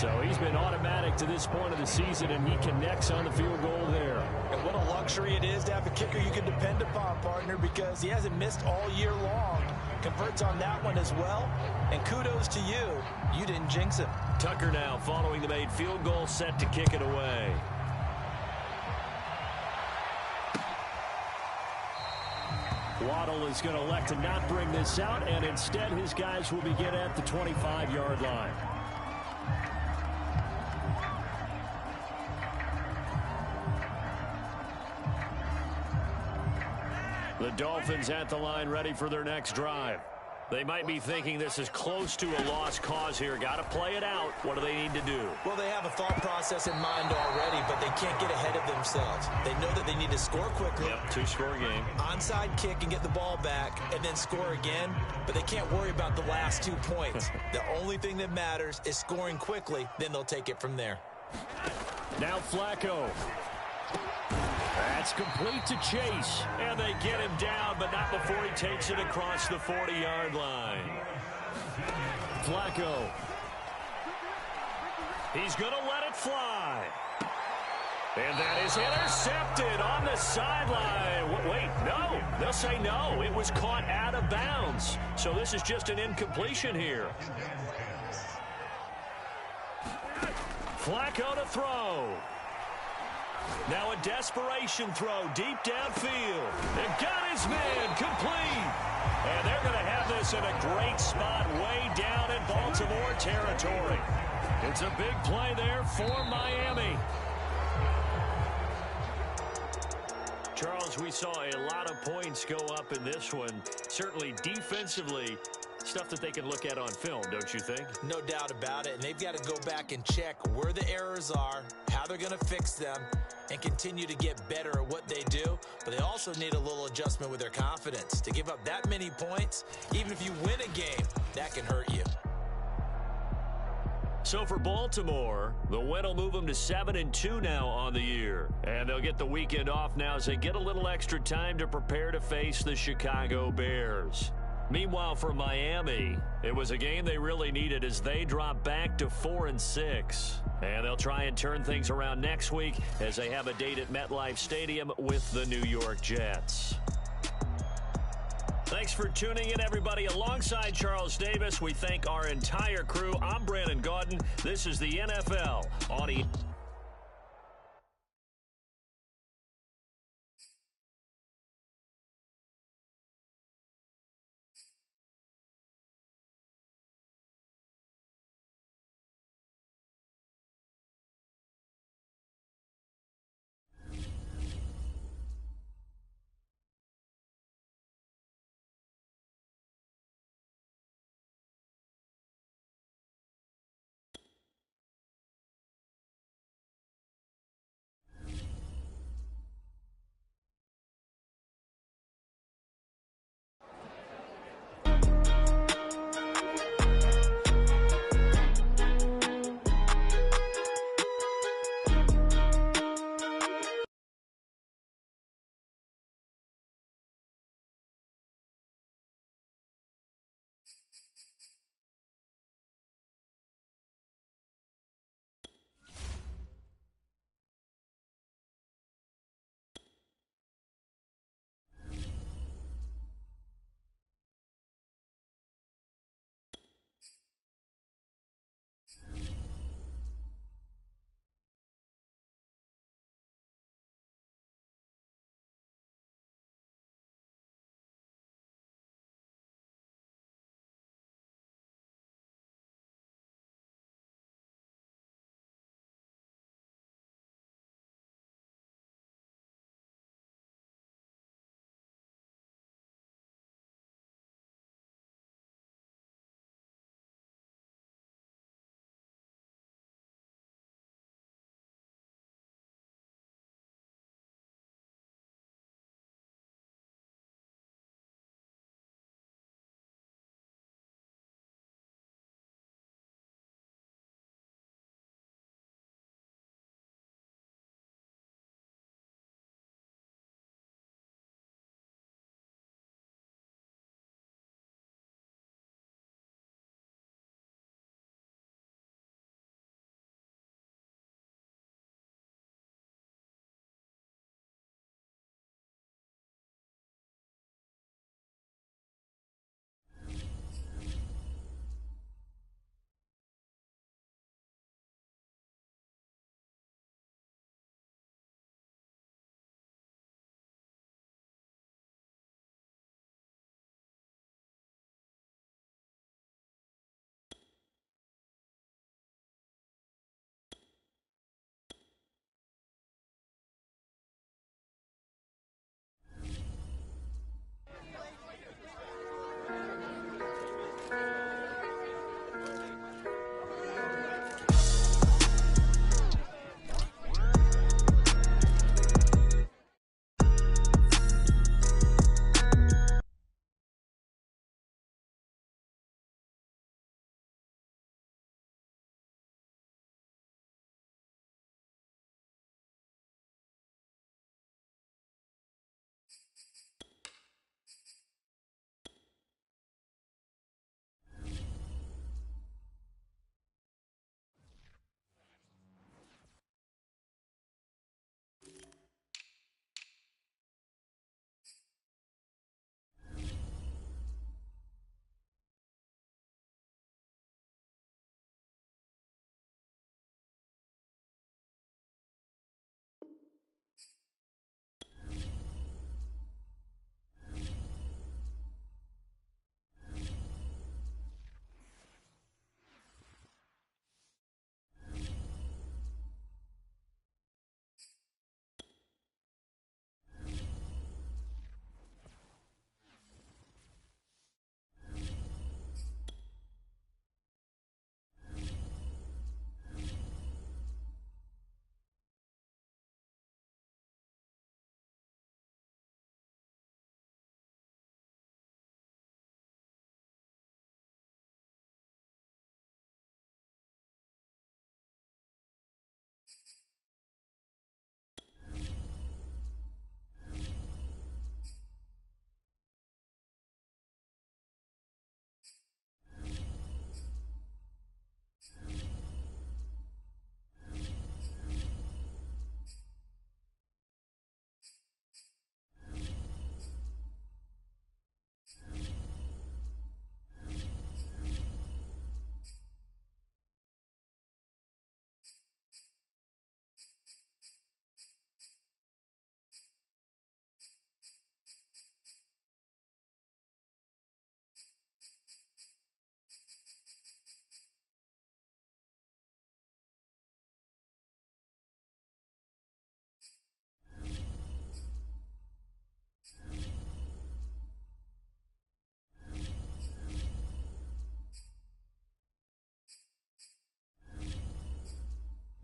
So he's been automatic to this point of the season, and he connects on the field goal there. And what a luxury it is to have a kicker you can depend upon, partner, because he hasn't missed all year long. Converts on that one as well. And kudos to you. You didn't jinx him. Tucker now following the made field goal, set to kick it away. Waddle is going to elect to not bring this out, and instead his guys will begin at the 25-yard line. The Dolphins at the line ready for their next drive. They might be thinking this is close to a lost cause here. Got to play it out. What do they need to do? Well, they have a thought process in mind already, but they can't get ahead of themselves. They know that they need to score quickly. Yep, 2-score game. Onside kick and get the ball back and then score again, but they can't worry about the last 2 points. The only thing that matters is scoring quickly, then they'll take it from there. Now Flacco. That's complete to Chase. And they get him down, but not before he takes it across the 40-yard line. Flacco. He's going to let it fly. And that is intercepted on the sideline. Wait, no. They'll say no. It was caught out of bounds. So this is just an incompletion here. Flacco to throw. Now a desperation throw deep downfield. And got his man complete. And they're going to have this in a great spot way down in Baltimore territory. It's a big play there for Miami. Charles, we saw a lot of points go up in this one. Certainly defensively, stuff that they can look at on film, don't you think? No doubt about it. And they've got to go back and check where the errors are, how they're going to fix them, and continue to get better at what they do. But they also need a little adjustment with their confidence. To give up that many points, even if you win a game, that can hurt you. So for Baltimore, the win will move them to 7-2 now on the year. And they'll get the weekend off now as they get a little extra time to prepare to face the Chicago Bears. Meanwhile, for Miami, it was a game they really needed as they drop back to 4-6. And they'll try and turn things around next week as they have a date at MetLife Stadium with the New York Jets. Thanks for tuning in, everybody. Alongside Charles Davis, we thank our entire crew. I'm Brandon Gaudin. This is the NFL on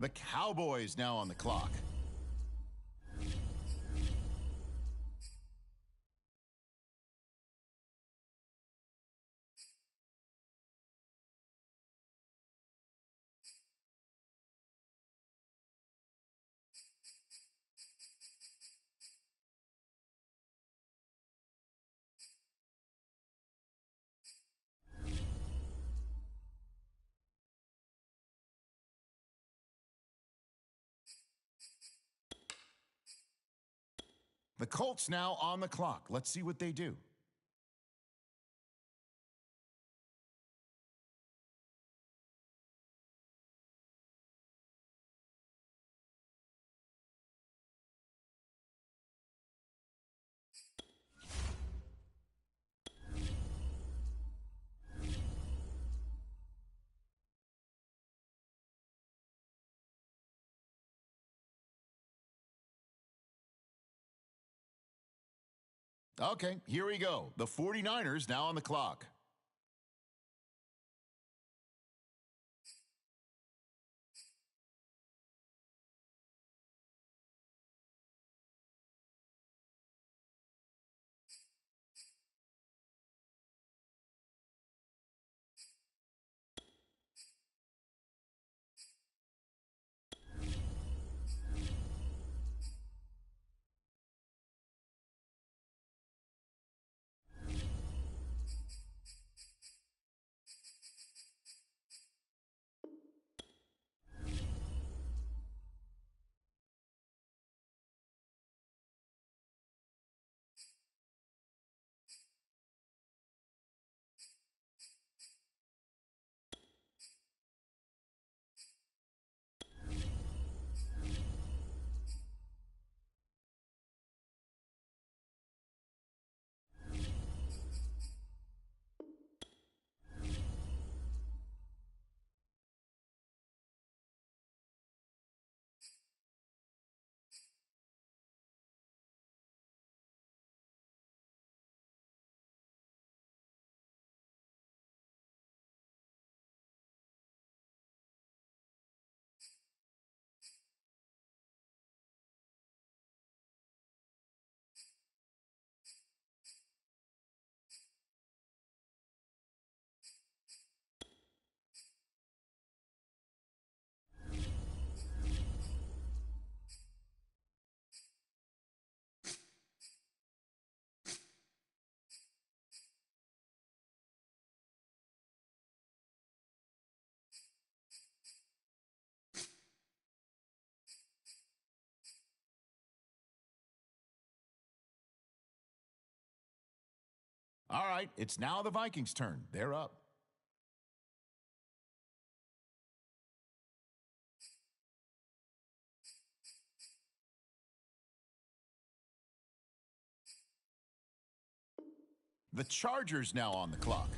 The Cowboys now on the clock. The Colts now on the clock. Let's see what they do. Okay, here we go. The 49ers now on the clock. All right, it's now the Vikings' turn. They're up. The Chargers now on the clock.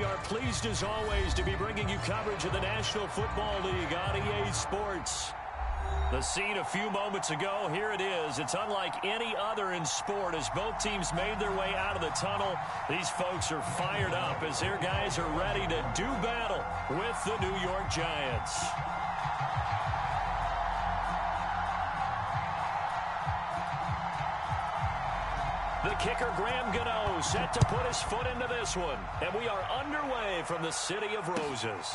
are pleased as always to be bringing you coverage of the National Football League on EA Sports. The scene a few moments ago, here it is. It's unlike any other in sport as both teams made their way out of the tunnel. These folks are fired up as their guys are ready to do battle with the New York Giants. The kicker, Graham Gano, set to put his foot into this one. And we are underway from the City of Roses.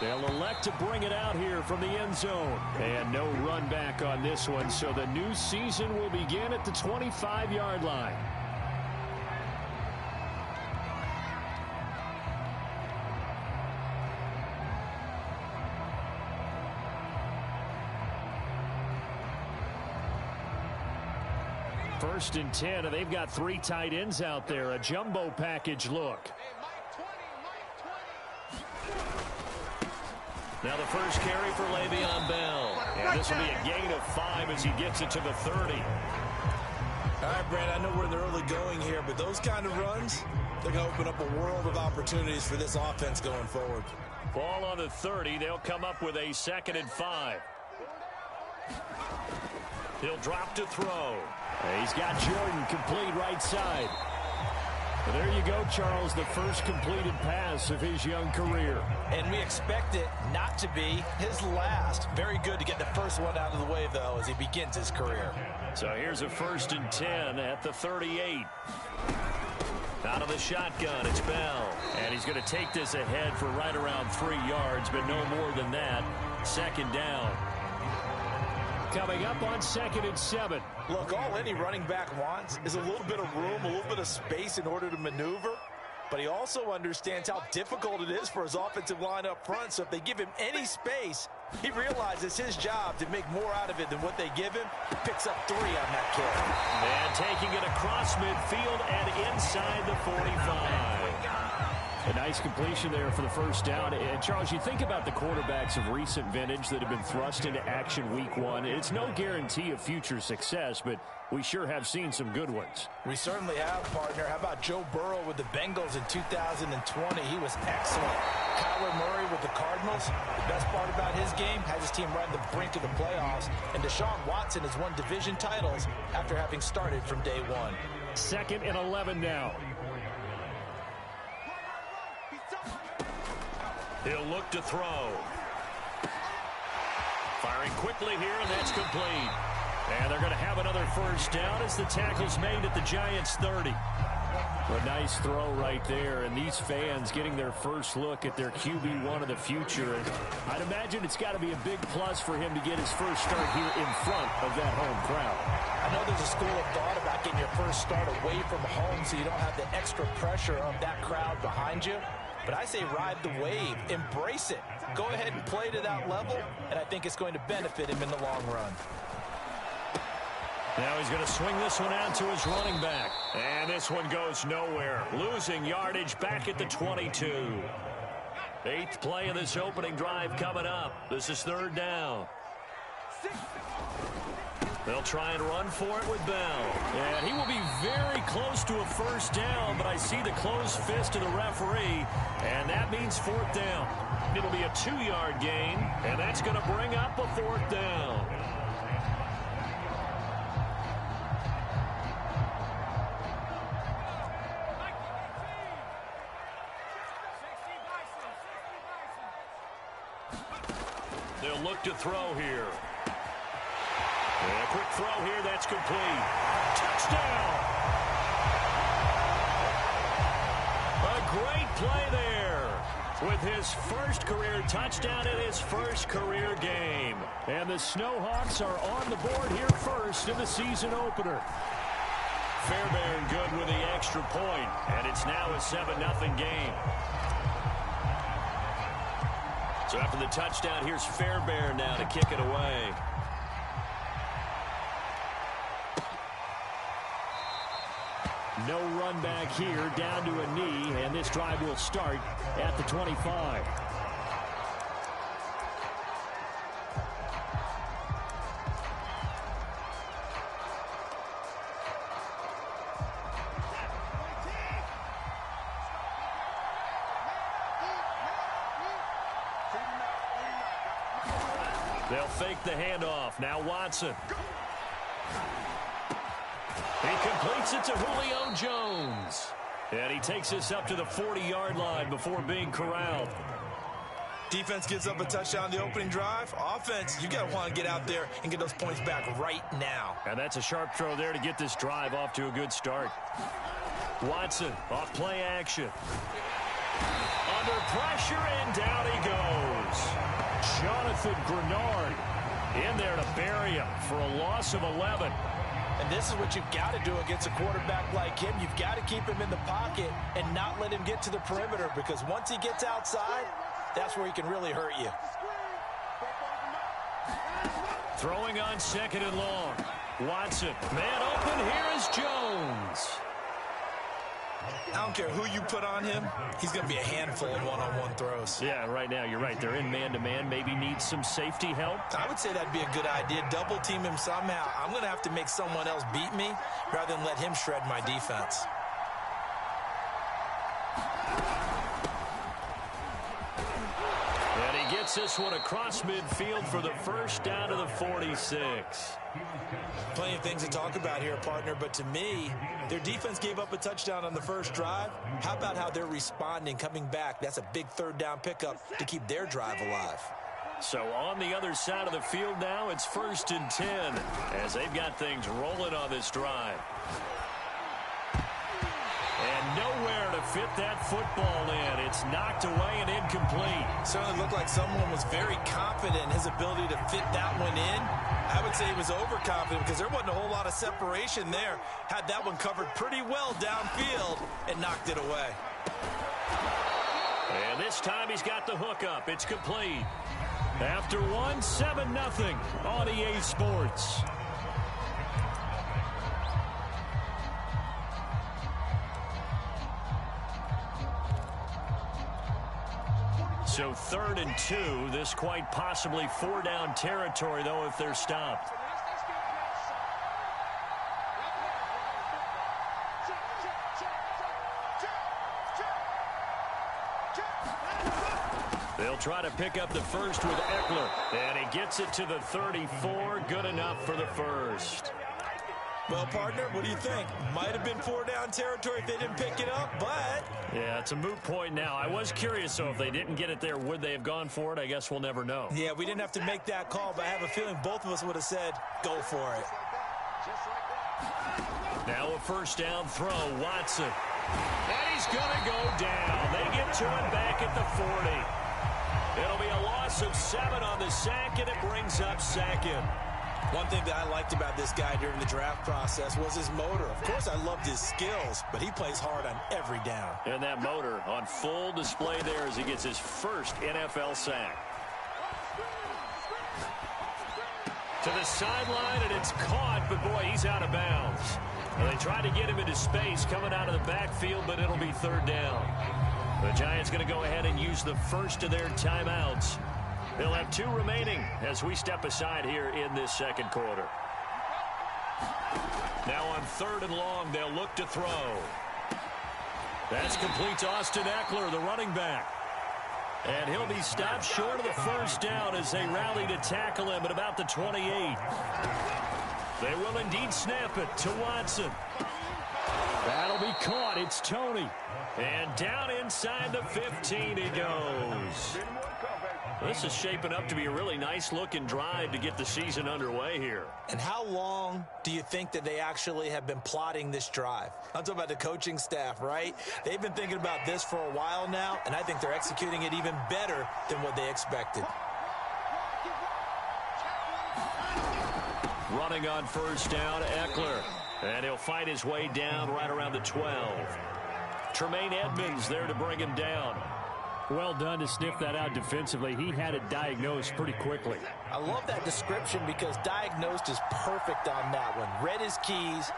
They'll elect to bring it out here from the end zone. And no run back on this one, so the new season will begin at the 25-yard line. First and 10, and they've got 3 tight ends out there. A jumbo package look. Now the first carry for Le'Veon Bell. And this will be a gain of 5 as he gets it to the 30. All right, Brad, I know we're in the early going here, but those kind of runs, they're going to open up a world of opportunities for this offense going forward. Ball on the 30. They'll come up with a 2nd and 5. He'll drop to throw. He's got Jordan complete right side. Well, there you go, Charles, the first completed pass of his young career. And we expect it not to be his last. Very good to get the first one out of the way, though, as he begins his career. So here's a 1st and 10 at the 38. Out of the shotgun, it's Bell. And he's going to take this ahead for right around 3 yards, but no more than that. 2nd down. Coming up on 2nd and 7. Look, all any running back wants is a little bit of room, a little bit of space in order to maneuver. But he also understands how difficult it is for his offensive line up front. So if they give him any space, he realizes his job to make more out of it than what they give him. He picks up 3 on that kick. And taking it across midfield and inside the 45. A nice completion there for the first down. And, Charles, you think about the quarterbacks of recent vintage that have been thrust into action week 1. It's no guarantee of future success, but we sure have seen some good ones. We certainly have, partner. How about Joe Burrow with the Bengals in 2020? He was excellent. Kyler Murray with the Cardinals. The best part about his game, has his team right on the brink of the playoffs. And Deshaun Watson has won division titles after having started from day 1. 2nd and 11 now. He'll look to throw. Firing quickly here, and that's complete. And they're going to have another first down as the tackle's made at the Giants' 30. A nice throw right there, and these fans getting their first look at their QB1 of the future. And I'd imagine it's got to be a big plus for him to get his first start here in front of that home crowd. I know there's a school of thought about getting your first start away from home so you don't have the extra pressure of that crowd behind you. But I say ride the wave, embrace it. Go ahead and play to that level, and I think it's going to benefit him in the long run. Now he's going to swing this one out to his running back. And this one goes nowhere. Losing yardage back at the 22. 8th play of this opening drive coming up. This is 3rd down. They'll try and run for it with Bell. And he will be very close to a first down, but I see the closed fist of the referee, and that means 4th down. It'll be a 2-yard gain, and that's going to bring up a 4th down. They'll look to throw here. And a quick throw here, that's complete. Touchdown! A great play there with his first career touchdown in his first career game. And the Snowhawks are on the board here first in the season opener. Fairbairn good with the extra point, and it's now a 7-0 game. So after the touchdown, here's Fairbairn now to kick it away. No run back here, down to a knee, and this drive will start at the 25. They'll fake the handoff. Now Watson. He completes it to Julio Jones. And he takes us up to the 40-yard line before being corralled. Defense gives up a touchdown the opening drive. Offense, you got to want to get out there and get those points back right now. And that's a sharp throw there to get this drive off to a good start. Watson off play action. Under pressure, and down he goes. Jonathan Grenard in there to bury him for a loss of 11. And this is what you've got to do against a quarterback like him. You've got to keep him in the pocket and not let him get to the perimeter, because once he gets outside, that's where he can really hurt you. Throwing on 2nd and long. Watson, man open, here is Jones. I don't care who you put on him, he's going to be a handful in one-on-one throws. Yeah, right now, you're right. They're in man-to-man. Maybe needs some safety help. I would say that'd be a good idea. Double team him somehow. I'm going to have to make someone else beat me rather than let him shred my defense. And he gets this one across midfield for the first down to the 46. Plenty of things to talk about here, partner, but to me, their defense gave up a touchdown on the first drive. How about how they're responding, coming back? That's a big third down pickup to keep their drive alive. So on the other side of the field now, it's 1st and 10 as they've got things rolling on this drive. And nowhere to fit that football in. It's knocked away and incomplete. Certainly looked like someone was very confident in his ability to fit that one in. I would say he was overconfident because there wasn't a whole lot of separation there. Had that one covered pretty well downfield and knocked it away. And this time he's got the hook up. It's complete. After one, 7-0 on EA Sports. So 3rd and 2. This quite possibly 4-down territory, though, if they're stopped. They'll try to pick up the first with Eckler. And he gets it to the 34. Good enough for the first. Well, partner, what do you think? Might have been 4-down territory if they didn't pick it up, but... Yeah, it's a moot point now. I was curious, so if they didn't get it there, would they have gone for it? I guess we'll never know. Yeah, we didn't have to make that call, but I have a feeling both of us would have said, go for it. Now a 1st down throw, Watson. And he's going to go down. They get to it back at the 40. It'll be a loss of 7 on the sack, and it brings up 2nd. One thing that I liked about this guy during the draft process was his motor. Of course, I loved his skills, but he plays hard on every down. And that motor on full display there as he gets his first NFL sack. To the sideline, and it's caught, but boy, he's out of bounds. Well, they tried to get him into space coming out of the backfield, but it'll be 3rd down. The Giants going to go ahead and use the first of their timeouts. They'll have 2 remaining as we step aside here in this 2nd quarter. Now on 3rd and long, they'll look to throw. That's complete to Austin Eckler, the running back. And he'll be stopped short of the first down as they rally to tackle him at about the 28. They will indeed snap it to Watson. That'll be caught. It's Tony. And down inside the 15 he goes. This is shaping up to be a really nice-looking drive to get the season underway here. And how long do you think that they actually have been plotting this drive? I'm talking about the coaching staff, right? They've been thinking about this for a while now, and I think they're executing it even better than what they expected. Running on 1st down, Eckler. And he'll fight his way down right around the 12. Tremaine Edmonds there to bring him down. Well done to sniff that out defensively. He had it diagnosed pretty quickly. I love that description because diagnosed is perfect on that one. Read his keys,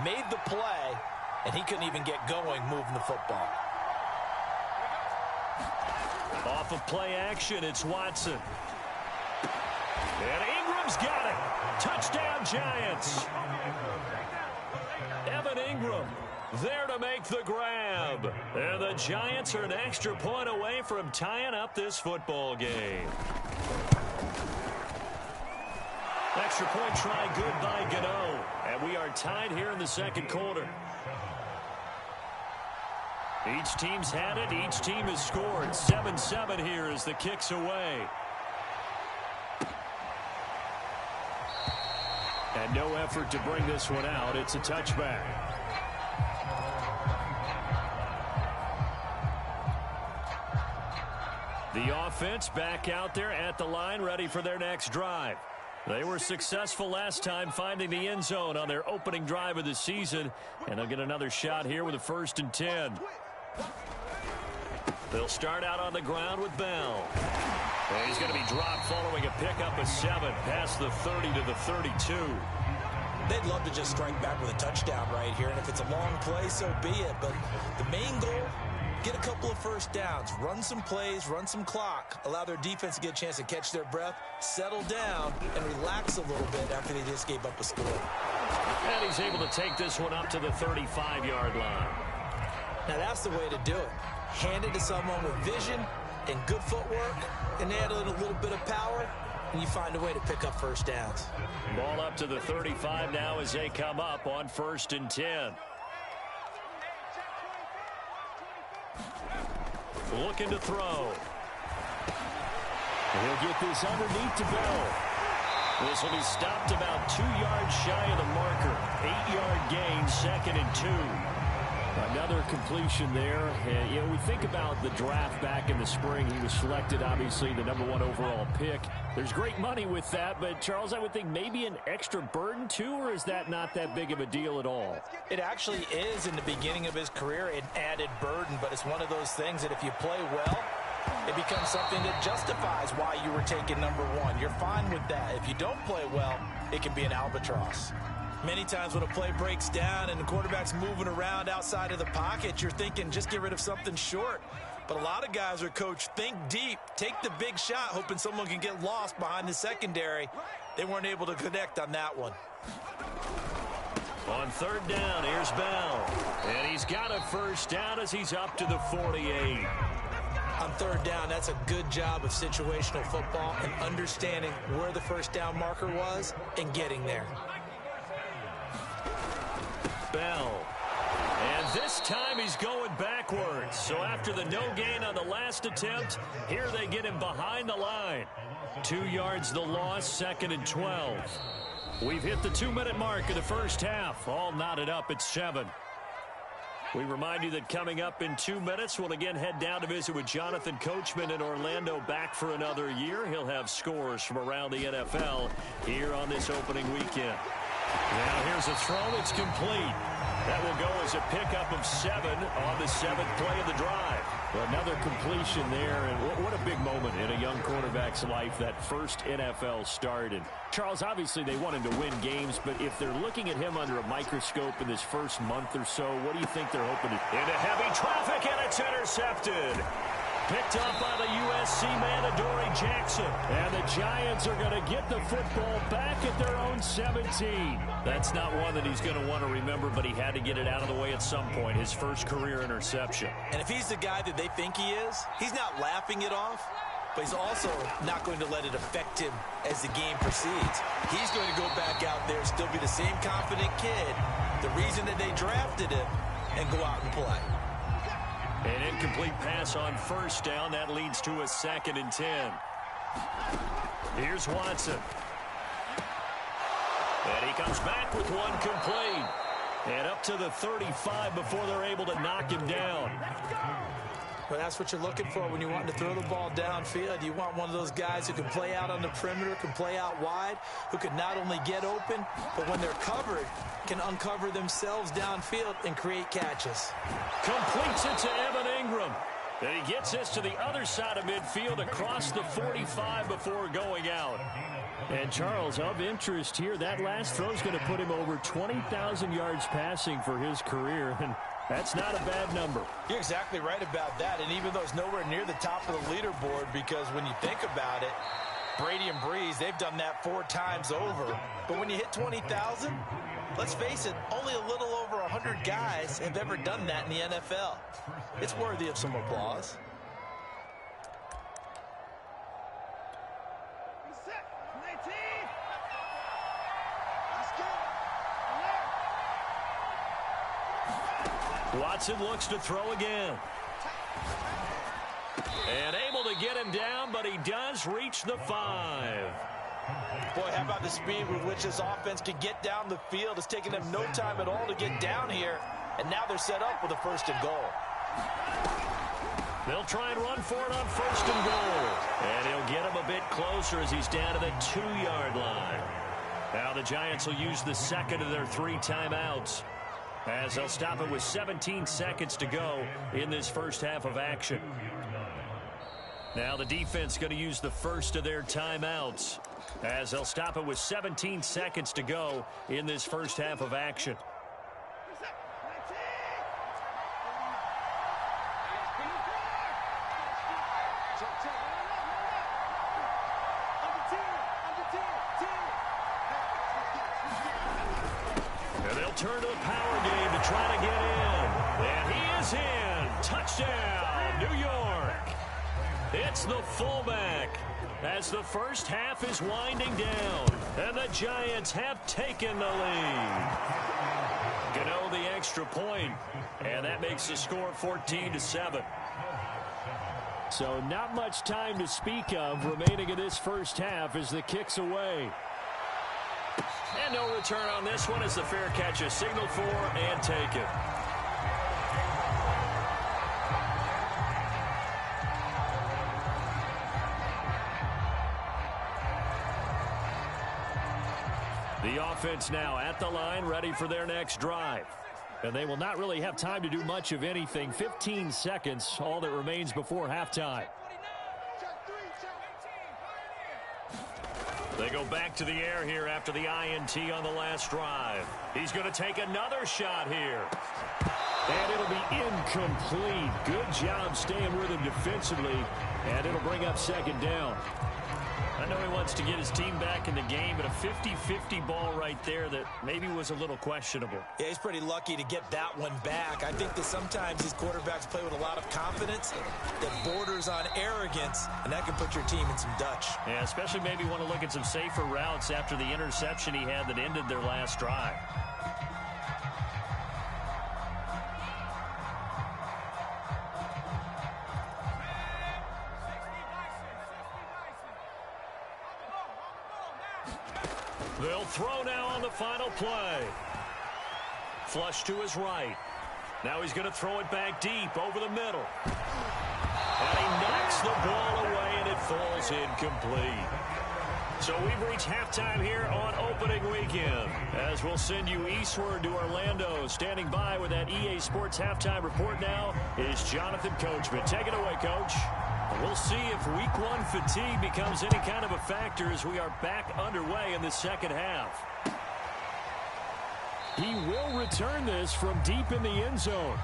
made the play, and he couldn't even get going moving the football. Off of play action, it's Watson. And Ingram's got it. Touchdown, Giants. Evan Ingram there to make the grab. And the Giants are an extra point away from tying up this football game. Extra point try good by Gano. And we are tied here in the second quarter. Each team's had it. Each team has scored. 7-7 here as the kick's away. And no effort to bring this one out. It's a touchback. The offense back out there at the line, ready for their next drive. They were successful last time finding the end zone on their opening drive of the season, and they'll get another shot here with a 1st and 10. They'll start out on the ground with Bell. And he's going to be dropped following a pickup of 7 past the 30 to the 32. They'd love to just strike back with a touchdown right here, and if it's a long play, so be it. But the main goal, get a couple of first downs, run some plays, run some clock, allow their defense to get a chance to catch their breath, settle down, and relax a little bit after they just gave up a score. And he's able to take this one up to the 35-yard line. Now that's the way to do it. Hand it to someone with vision and good footwork, and add in a little bit of power, and you find a way to pick up first downs. Ball up to the 35 now as they come up on 1st and 10. Looking to throw. He'll get this underneath to Bell. This will be stopped about 2 yards shy of the marker. 8-yard gain, 2nd and 2. Another completion there. You know, we think about the draft back in the spring. He was selected, obviously, the #1 overall pick. There's great money with that, but, Charles, I would think maybe an extra burden, too, or is that not that big of a deal at all? It actually is in the beginning of his career an added burden, but it's one of those things that if you play well, it becomes something that justifies why you were taken #1. You're fine with that. If you don't play well, it can be an albatross. Many times when a play breaks down and the quarterback's moving around outside of the pocket, you're thinking just get rid of something short. But a lot of guys are coached, think deep, take the big shot, hoping someone can get lost behind the secondary. They weren't able to connect on that one. On 3rd down, here's Bell. And he's got a 1st down as he's up to the 48. On 3rd down, that's a good job of situational football and understanding where the 1st down marker was and getting there. Bell. And this time he's going backwards. So after the no gain on the last attempt, here they get him behind the line. 2 yards the loss, 2nd and 12. We've hit the 2-minute mark of the first half. All knotted up at 7. We remind you that coming up in 2 minutes, we'll again head down to visit with Jonathan Coachman in Orlando, back for another year. He'll have scores from around the NFL here on this opening weekend. Now here's a throw. It's complete. That will go as a pickup of 7 on the 7th play of the drive. Another completion there, and what a big moment in a young quarterback's life, that first NFL start. And Charles, obviously they want him to win games, but if they're looking at him under a microscope in this first month or so, what do you think they're hoping to? Into heavy traffic, and it's intercepted. Picked up by the USC man, Adoree Jackson. And the Giants are going to get the football back at their own 17. That's not one that he's going to want to remember, but he had to get it out of the way at some point, his first career interception. And if he's the guy that they think he is, he's not laughing it off, but he's also not going to let it affect him as the game proceeds. He's going to go back out there, still be the same confident kid, the reason that they drafted him, and go out and play. An incomplete pass on 1st down. That leads to a 2nd and 10. Here's Watson. And he comes back with one complete. And up to the 35 before they're able to knock him down. Well, that's what you're looking for when you want to throw the ball downfield. You want one of those guys who can play out on the perimeter, can play out wide, who can not only get open, but when they're covered, can uncover themselves downfield and create catches. Completes it to Evan Ingram. And he gets this to the other side of midfield across the 45 before going out. And Charles, of interest here, that last throw is going to put him over 20,000 yards passing for his career. And that's not a bad number. You're exactly right about that. And even though it's nowhere near the top of the leaderboard, because when you think about it, Brady and Breeze, they've done that 4 times over. But when you hit 20,000, let's face it, only a little over 100 guys have ever done that in the NFL. It's worthy of some applause. Watson looks to throw again. And able to get him down, but he does reach the 5. Boy, how about the speed with which this offense can get down the field? It's taken them no time at all to get down here, and now they're set up with a 1st and goal. They'll try and run for it on 1st and goal. And he'll get him a bit closer as he's down to the 2-yard line. Now the Giants will use the second of their 3 timeouts, as they'll stop it with 17 seconds to go in this first half of action. Now the defense going to use the first of their timeouts, as they'll stop it with 17 seconds to go in this first half of action. And they'll turn to the power game to try to get in. And he is in. Touchdown, New York. It's the fullback as the first half is winding down, and the Giants have taken the lead. Gano the extra point, and that makes the score 14-7. So not much time to speak of remaining in this first half as the kick's away. And no return on this one as the fair catch is signaled for and taken. The offense now at the line, ready for their next drive. And they will not really have time to do much of anything. 15 seconds, all that remains before halftime. They go back to the air here after the INT on the last drive. He's going to take another shot here. And it'll be incomplete. Good job staying with him defensively. And it'll bring up 2nd down. I know he wants to get his team back in the game, but a 50-50 ball right there that maybe was a little questionable. Yeah, he's pretty lucky to get that one back. I think that sometimes these quarterbacks play with a lot of confidence that borders on arrogance, and that can put your team in some Dutch. Yeah, especially maybe want to look at some safer routes after the interception he had that ended their last drive. They'll throw now on the final play. Flush to his right. Now he's going to throw it back deep over the middle. And he knocks the ball away, and it falls incomplete. So we've reached halftime here on opening weekend, as we'll send you eastward to Orlando. Standing by with that EA Sports halftime report now is Jonathan Coachman. Take it away, Coach. We'll see if week 1 fatigue becomes any kind of a factor as we are back underway in the second half. He will return this from deep in the end zone.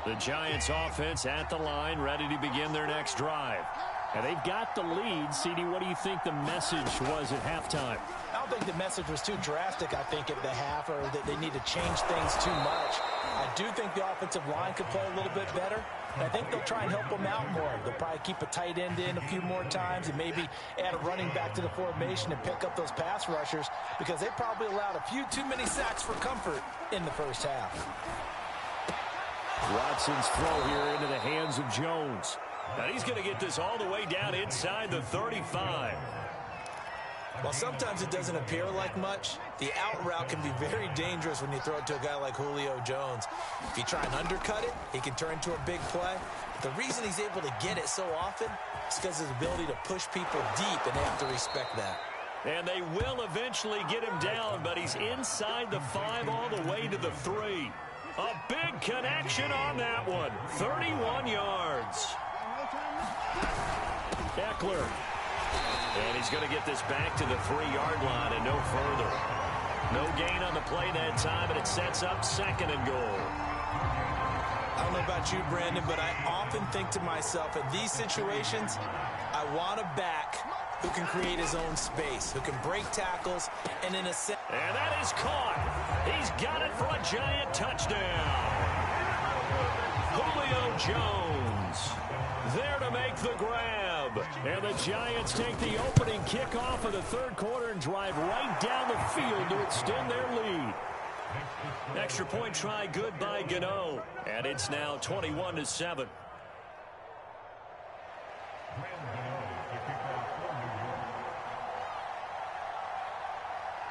The Giants offense at the line, ready to begin their next drive. And they've got the lead. CD, what do you think the message was at halftime? I don't think the message was too drastic, I think, at the half, or that they need to change things too much. I do think the offensive line could play a little bit better. And I think they'll try and help them out more. They'll probably keep a tight end in a few more times and maybe add a running back to the formation and pick up those pass rushers, because they probably allowed a few too many sacks for comfort in the first half. Watson's throw here into the hands of Jones. Now he's going to get this all the way down inside the 35. Well, sometimes it doesn't appear like much. The out route can be very dangerous when you throw it to a guy like Julio Jones. If you try and undercut it, he can turn into a big play. But the reason he's able to get it so often is because of his ability to push people deep, and they have to respect that. And they will eventually get him down, but he's inside the 5 all the way to the 3. A big connection on that one. 31 yards. Eckler. And he's going to get this back to the 3-yard line and no further. No gain on the play that time, and it sets up 2nd and goal. I don't know about you, Brandon, but I often think to myself, in these situations, I want a back who can create his own space, who can break tackles, and in a sense. And that is caught. He's got it for a giant touchdown. Julio Jones there to make the grab. Webb. And the Giants take the opening kickoff of the third quarter and drive right down the field to extend their lead. Extra point try good by Gano. And it's now 21-7.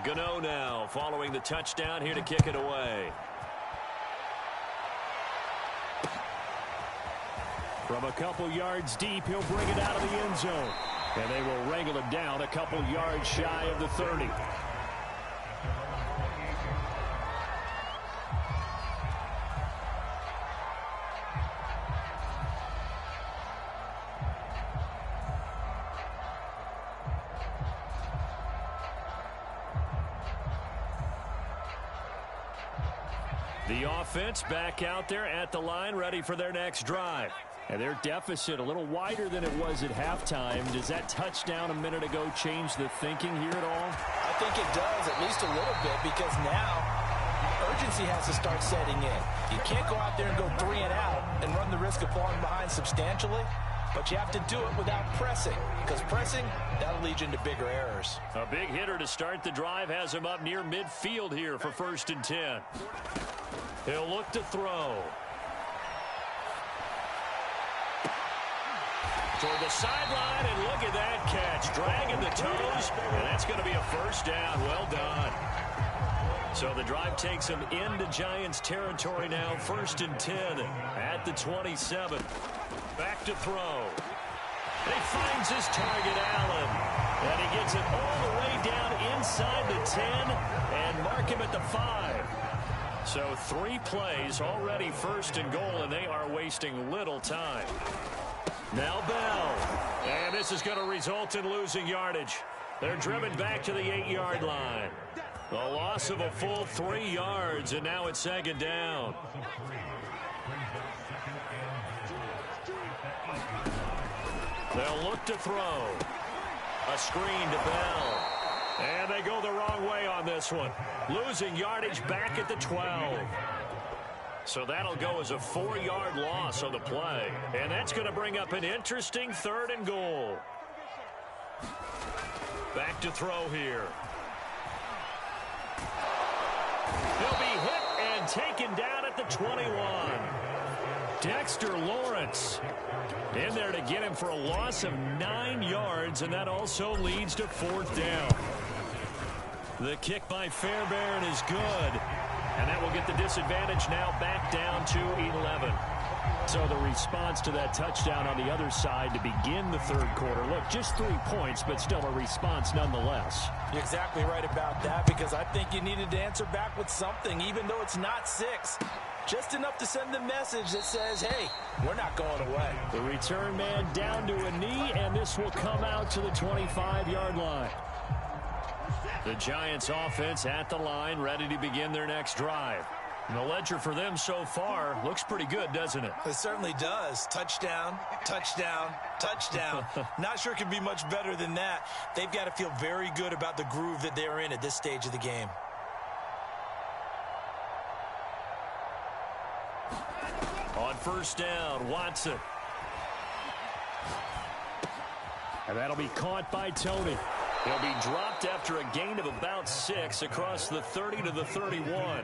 Gano now following the touchdown here to kick it away. From a couple yards deep, he'll bring it out of the end zone. And they will wrangle him down a couple yards shy of the 30. The offense back out there at the line, ready for their next drive. And their deficit a little wider than it was at halftime. Does that touchdown a minute ago change the thinking here at all? I think it does, at least a little bit, because now urgency has to start setting in. You can't go out there and go 3 and out and run the risk of falling behind substantially, but you have to do it without pressing, because pressing, that'll lead you into bigger errors. A big hitter to start the drive has him up near midfield here for 1st and 10. He'll look to throw. Toward the sideline, and look at that catch. Dragging the toes, and that's going to be a first down. Well done. So the drive takes him into Giants territory now. 1st and 10 at the 27. Back to throw. And he finds his target, Allen. And he gets it all the way down inside the 10 and mark him at the 5. So 3 plays already 1st and goal, and they are wasting little time. Now Bell. And this is going to result in losing yardage. They're driven back to the 8-yard line. A loss of a full 3 yards, and now it's 2nd down. They'll look to throw. A screen to Bell. And they go the wrong way on this one. Losing yardage back at the 12. So that'll go as a 4-yard loss on the play. And that's going to bring up an interesting 3rd and goal. Back to throw here. He'll be hit and taken down at the 21. Dexter Lawrence in there to get him for a loss of 9 yards, and that also leads to 4th down. The kick by Fairbairn is good. And that will get the disadvantage now back down to 11. So the response to that touchdown on the other side to begin the 3rd quarter. Look, just 3 points, but still a response nonetheless. You're exactly right about that, because I think you needed to answer back with something, even though it's not 6. Just enough to send the message that says, hey, we're not going away. The return man down to a knee, and this will come out to the 25-yard line. The Giants offense at the line, ready to begin their next drive. And the ledger for them so far looks pretty good, doesn't it? It certainly does. Touchdown, touchdown, touchdown. Not sure it can be much better than that. They've got to feel very good about the groove that they're in at this stage of the game. On 1st down, Watson. And that'll be caught by Tony. He'll be dropped after a gain of about 6 across the 30 to the 31.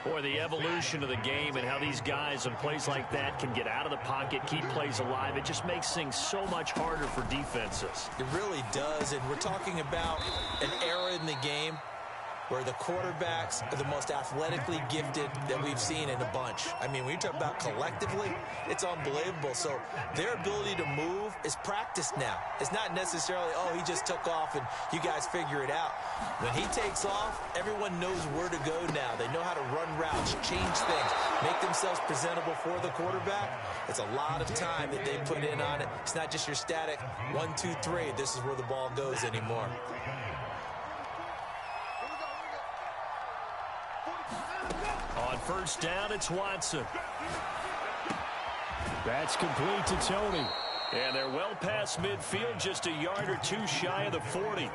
Boy, the evolution of the game and how these guys in plays like that can get out of the pocket, keep plays alive, it just makes things so much harder for defenses. It really does, and we're talking about an era in the game where the quarterbacks are the most athletically gifted that we've seen in a bunch. I mean, when you talk about collectively, it's unbelievable. So their ability to move is practiced now. It's not necessarily, oh, he just took off and you guys figure it out. When he takes off, everyone knows where to go now. They know how to run routes, change things, make themselves presentable for the quarterback. It's a lot of time that they put in on it. It's not just your static 1, 2, 3. This is where the ball goes anymore. On 1st down, it's Watson. That's complete to Tony. And they're well past midfield, just a yard or 2 shy of the 40.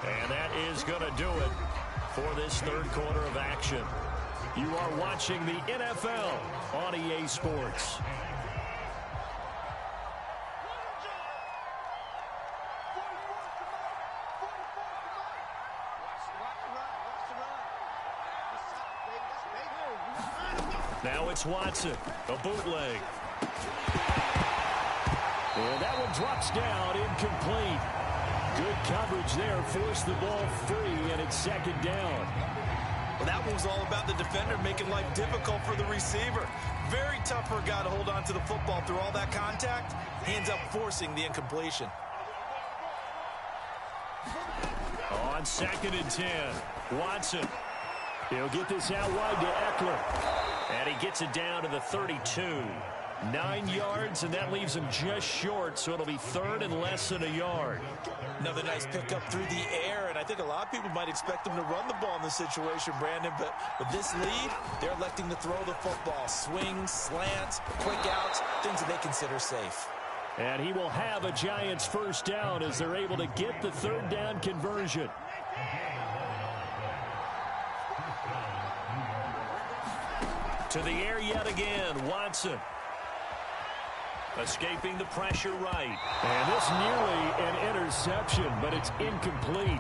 And that is going to do it for this 3rd quarter of action. You are watching the NFL on EA Sports. Now it's Watson, a bootleg. And that one drops down, incomplete. Good coverage there, forced the ball free, and it's second down. Well, that one was all about the defender making life difficult for the receiver. Very tough for a guy to hold on to the football through all that contact. He ends up forcing the incompletion. On 2nd and 10, Watson. He'll get this out wide to Eckler. And he gets it down to the 32. 9 yards, and that leaves him just short, so it'll be 3rd and less than a yard. Another nice pickup through the air, and I think a lot of people might expect him to run the ball in this situation, Brandon, but with this lead, they're electing to throw the football. Swings, slants, quick outs, things that they consider safe. And he will have a Giants first down as they're able to get the 3rd down conversion. To the air yet again, Watson. Escaping the pressure right. And this nearly an interception, but it's incomplete.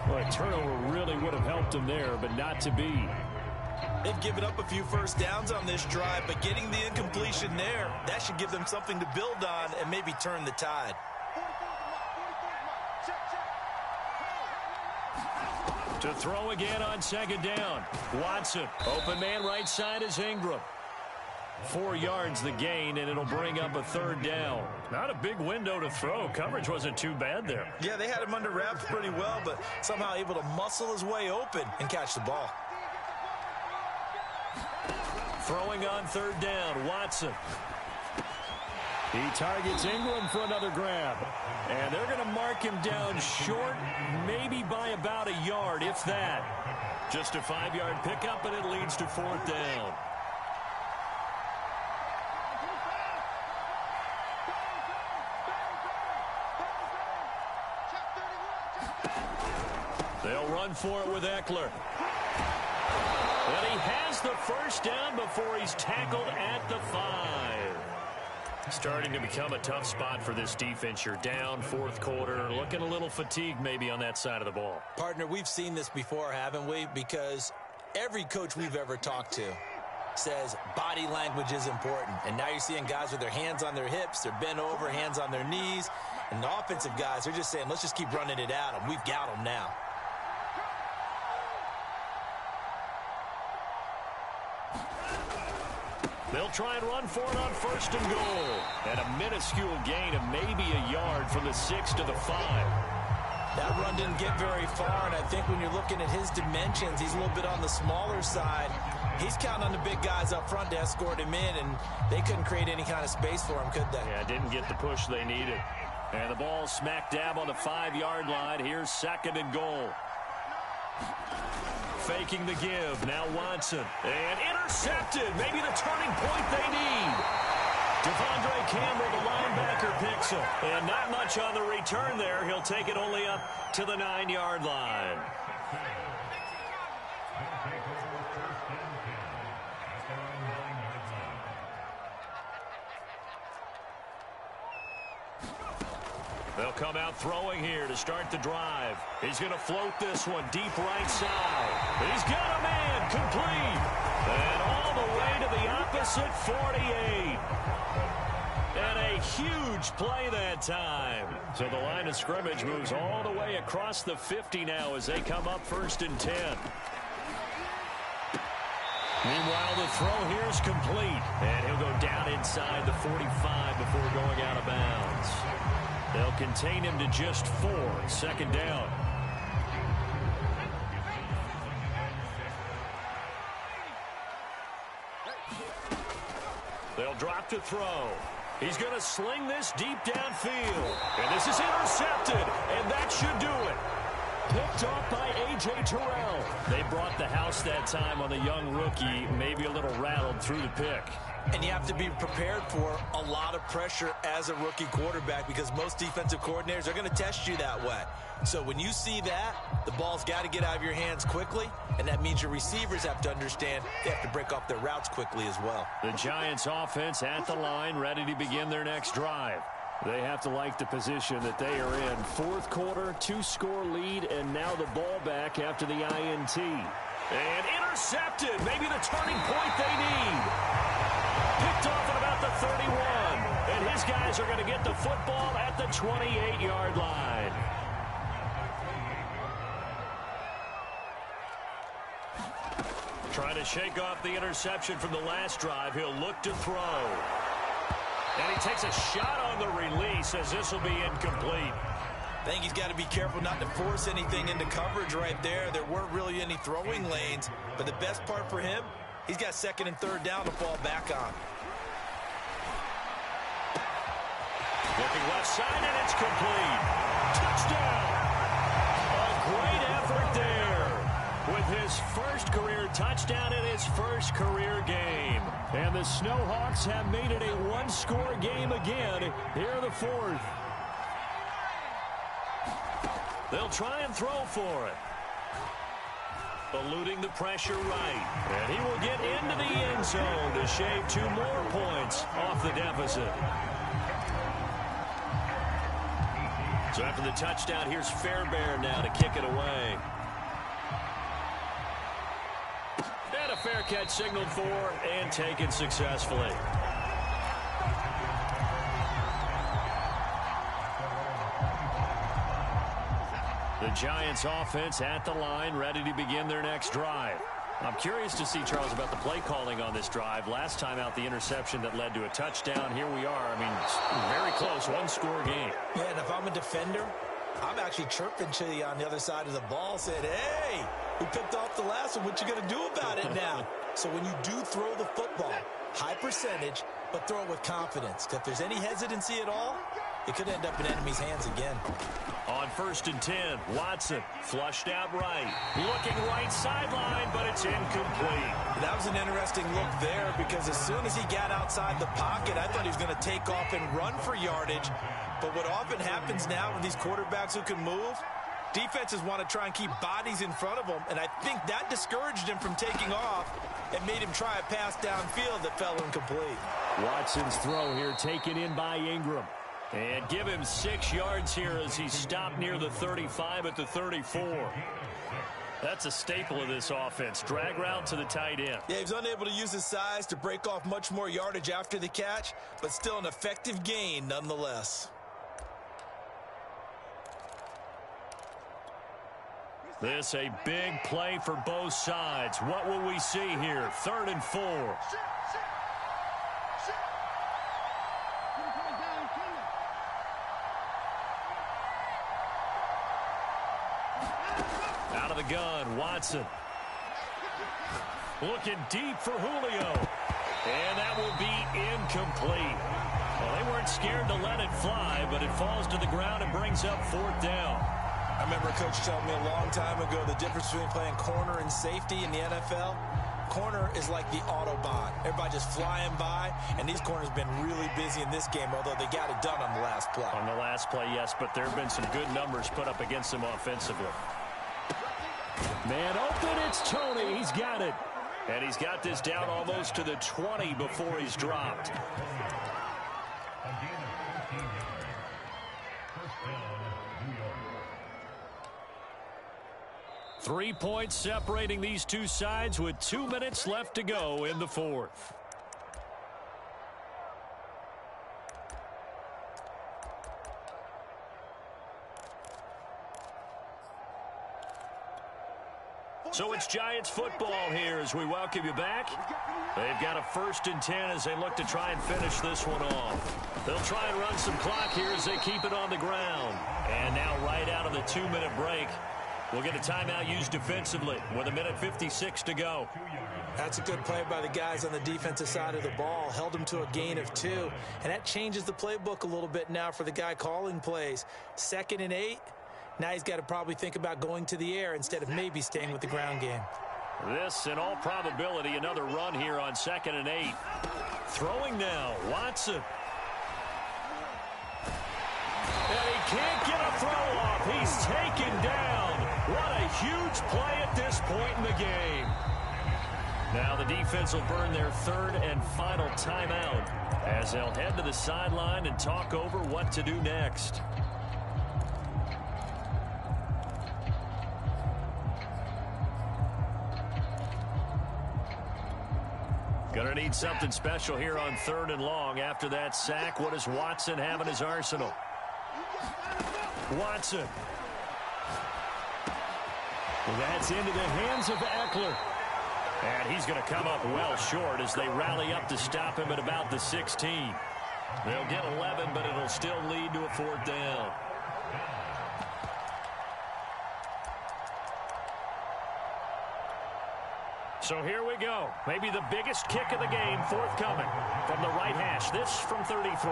Well, a turnover really would have helped him there, but not to be. They've given up a few first downs on this drive, but getting the incompletion there, that should give them something to build on and maybe turn the tide. To throw again on 2nd down. Watson. Open man right side is Ingram. 4 yards the gain, and it'll bring up a 3rd down. Not a big window to throw. Coverage wasn't too bad there. Yeah, they had him under wraps pretty well, but somehow able to muscle his way open and catch the ball. Throwing on 3rd down, Watson. He targets Ingram for another grab. And they're going to mark him down short, maybe by about a yard, if that. Just a 5-yard pickup, and it leads to 4th down. They'll run for it with Eckler. And he has the first down before he's tackled at the 5. Starting to become a tough spot for this defense. You're down 4th quarter, looking a little fatigued maybe on that side of the ball. Partner, we've seen this before, haven't we? Because every coach we've ever talked to says body language is important. And now you're seeing guys with their hands on their hips, they're bent over, hands on their knees. And the offensive guys, they're just saying, let's just keep running it at them. We've got them now. They'll try and run for it on 1st and goal. And a minuscule gain of maybe a yard from the 6 to the 5. That run didn't get very far, and I think when you're looking at his dimensions, he's a little bit on the smaller side. He's counting on the big guys up front to escort him in, and they couldn't create any kind of space for him, could they? Yeah, didn't get the push they needed. And the ball smack dab on the 5-yard line. Here's 2nd and goal. Faking the give. Now Watson. And intercepted. Maybe the turning point they need. Devondre Campbell, the linebacker, picks him. And not much on the return there. He'll take it only up to the 9-yard line. They'll come out throwing here to start the drive. He's going to float this one deep right side. He's got a man complete. And all the way to the opposite 48. And a huge play that time. So the line of scrimmage moves all the way across the 50 now as they come up 1st and 10. Meanwhile, the throw here is complete. And he'll go down inside the 45 before going out of bounds. They'll contain him to just 4. 2nd down. They'll drop to throw. He's going to sling this deep downfield. And this is intercepted. And that should do it. Picked off by A.J. Terrell. They brought the house that time on the young rookie. Maybe a little rattled through the pick. And you have to be prepared for a lot of pressure as a rookie quarterback because most defensive coordinators are going to test you that way. So when you see that, the ball's got to get out of your hands quickly, and that means your receivers have to understand they have to break off their routes quickly as well. The Giants offense at the line, ready to begin their next drive. They have to like the position that they are in. Fourth quarter, 2-score lead, and now the ball back after the INT. And intercepted, maybe the turning point they need. Picked off at about the 31. And his guys are going to get the football at the 28-yard line. Trying to shake off the interception from the last drive. He'll look to throw. And he takes a shot on the release as this will be incomplete. I think he's got to be careful not to force anything into coverage right there. There weren't really any throwing lanes. But the best part for him, he's got second and third down to fall back on. Looking left side, and it's complete. Touchdown! A great effort there with his first career touchdown in his first career game. And the Snowhawks have made it a one-score game again here in the fourth. They'll try and throw for it. Eluding the pressure right. And he will get into the end zone to shave 2 more points off the deficit. So after the touchdown, here's Fairbairn now to kick it away. And a fair catch signaled for and taken successfully. The Giants offense at the line, ready to begin their next drive. I'm curious to see, Charles, about the play calling on this drive. Last time out, the interception that led to a touchdown. Here we are. I mean, very close, one-score game. Yeah, and if I'm a defender, I'm actually chirping to you on the other side of the ball, saying, hey, we picked off the last one. What you going to do about it now? So when you do throw the football, high percentage, but throw it with confidence. If there's any hesitancy at all, it could end up in enemy's hands again. On 1st and 10, Watson flushed out right. Looking right sideline, but it's incomplete. That was an interesting look there because as soon as he got outside the pocket, I thought he was going to take off and run for yardage. But what often happens now with these quarterbacks who can move, defenses want to try and keep bodies in front of them, and I think that discouraged him from taking off and made him try a pass downfield that fell incomplete. Watson's throw here taken in by Ingram. And give him 6 yards here as he stopped near the 35 at the 34. That's a staple of this offense. Drag route to the tight end. Yeah, he was unable to use his size to break off much more yardage after the catch, but still an effective gain nonetheless. This a big play for both sides. What will we see here? 3rd and 4. Out of the gun, Watson. Looking deep for Julio. And that will be incomplete. Well, they weren't scared to let it fly, but it falls to the ground and brings up 4th down. I remember a coach telling me a long time ago the difference between playing corner and safety in the NFL. Corner is like the Autobahn. Everybody just flying by, and these corners have been really busy in this game, although they got it done on the last play. On the last play, yes, but there have been some good numbers put up against them offensively. Man open, it's Tony. He's got it. And he's got this down almost to the 20 before he's dropped. 3 points separating these two sides with 2 minutes left to go in the fourth. So it's Giants football here as we welcome you back. They've got a 1st and 10 as they look to try and finish this one off. They'll try and run some clock here as they keep it on the ground. And now right out of the 2-minute break, we'll get a timeout used defensively with 1:56 to go. That's a good play by the guys on the defensive side of the ball. Held them to a gain of 2. And that changes the playbook a little bit now for the guy calling plays. 2nd and 8. Now he's got to probably think about going to the air instead of maybe staying with the ground game. This, in all probability, another run here on 2nd and 8. Throwing now, Watson. And he can't get a throw off. He's taken down. What a huge play at this point in the game. Now the defense will burn their 3rd and final timeout as they'll head to the sideline and talk over what to do next. Going to need something special here on 3rd and long. After that sack, what does Watson have in his arsenal? Watson. That's into the hands of Eckler. And he's going to come up well short as they rally up to stop him at about the 16. They'll get 11, but it'll still lead to a 4th down. So here we go. Maybe the biggest kick of the game forthcoming from the right hash. This from 33.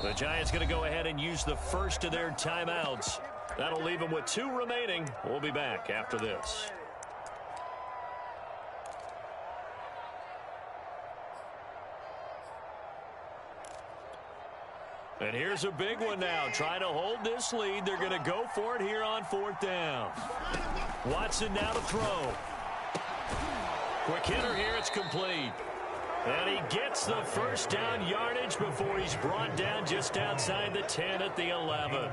The Giants going to go ahead and use the first of their timeouts. That'll leave them with 2 remaining. We'll be back after this. And here's a big one now. Trying to hold this lead. They're going to go for it here on 4th down. Watson now to throw. Quick hitter here. It's complete. And he gets the first down yardage before he's brought down just outside the 10 at the 11.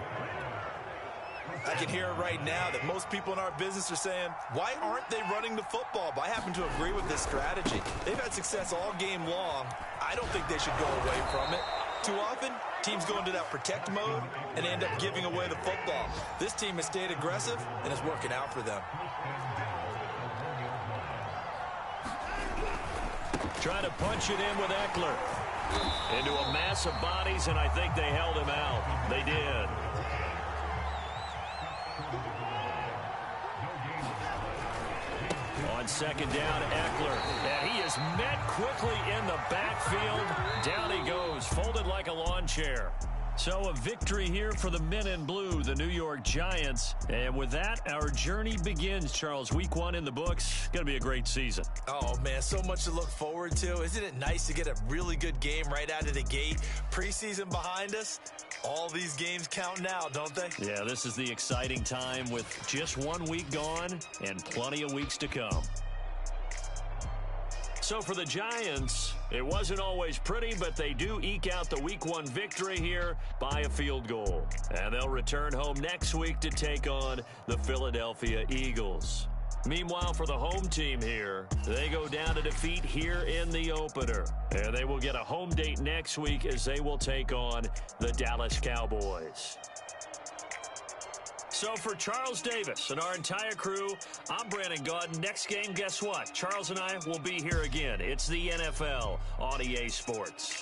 I can hear it right now that most people in our business are saying, why aren't they running the football? But I happen to agree with this strategy. They've had success all game long. I don't think they should go away from it. Too often, teams go into that protect mode and end up giving away the football. This team has stayed aggressive and is working out for them. Trying to punch it in with Eckler. Into a mass of bodies, and I think they held him out. They did. On 2nd down, Eckler. And he is met quickly in the backfield. Down he goes, folded like a lawn chair. So a victory here for the men in blue, the New York Giants. And with that, our journey begins, Charles. Week 1 in the books. Going to be a great season. Oh, man, so much to look forward to. Isn't it nice to get a really good game right out of the gate? Preseason behind us. All these games count now, don't they? Yeah, this is the exciting time with just 1 week gone and plenty of weeks to come. So for the Giants, it wasn't always pretty, but they do eke out the Week 1 victory here by a field goal. And they'll return home next week to take on the Philadelphia Eagles. Meanwhile, for the home team here, they go down to defeat here in the opener. And they will get a home date next week as they will take on the Dallas Cowboys. So for Charles Davis and our entire crew, I'm Brandon Gaudin. Next game, guess what? Charles and I will be here again. It's the NFL on EA Sports.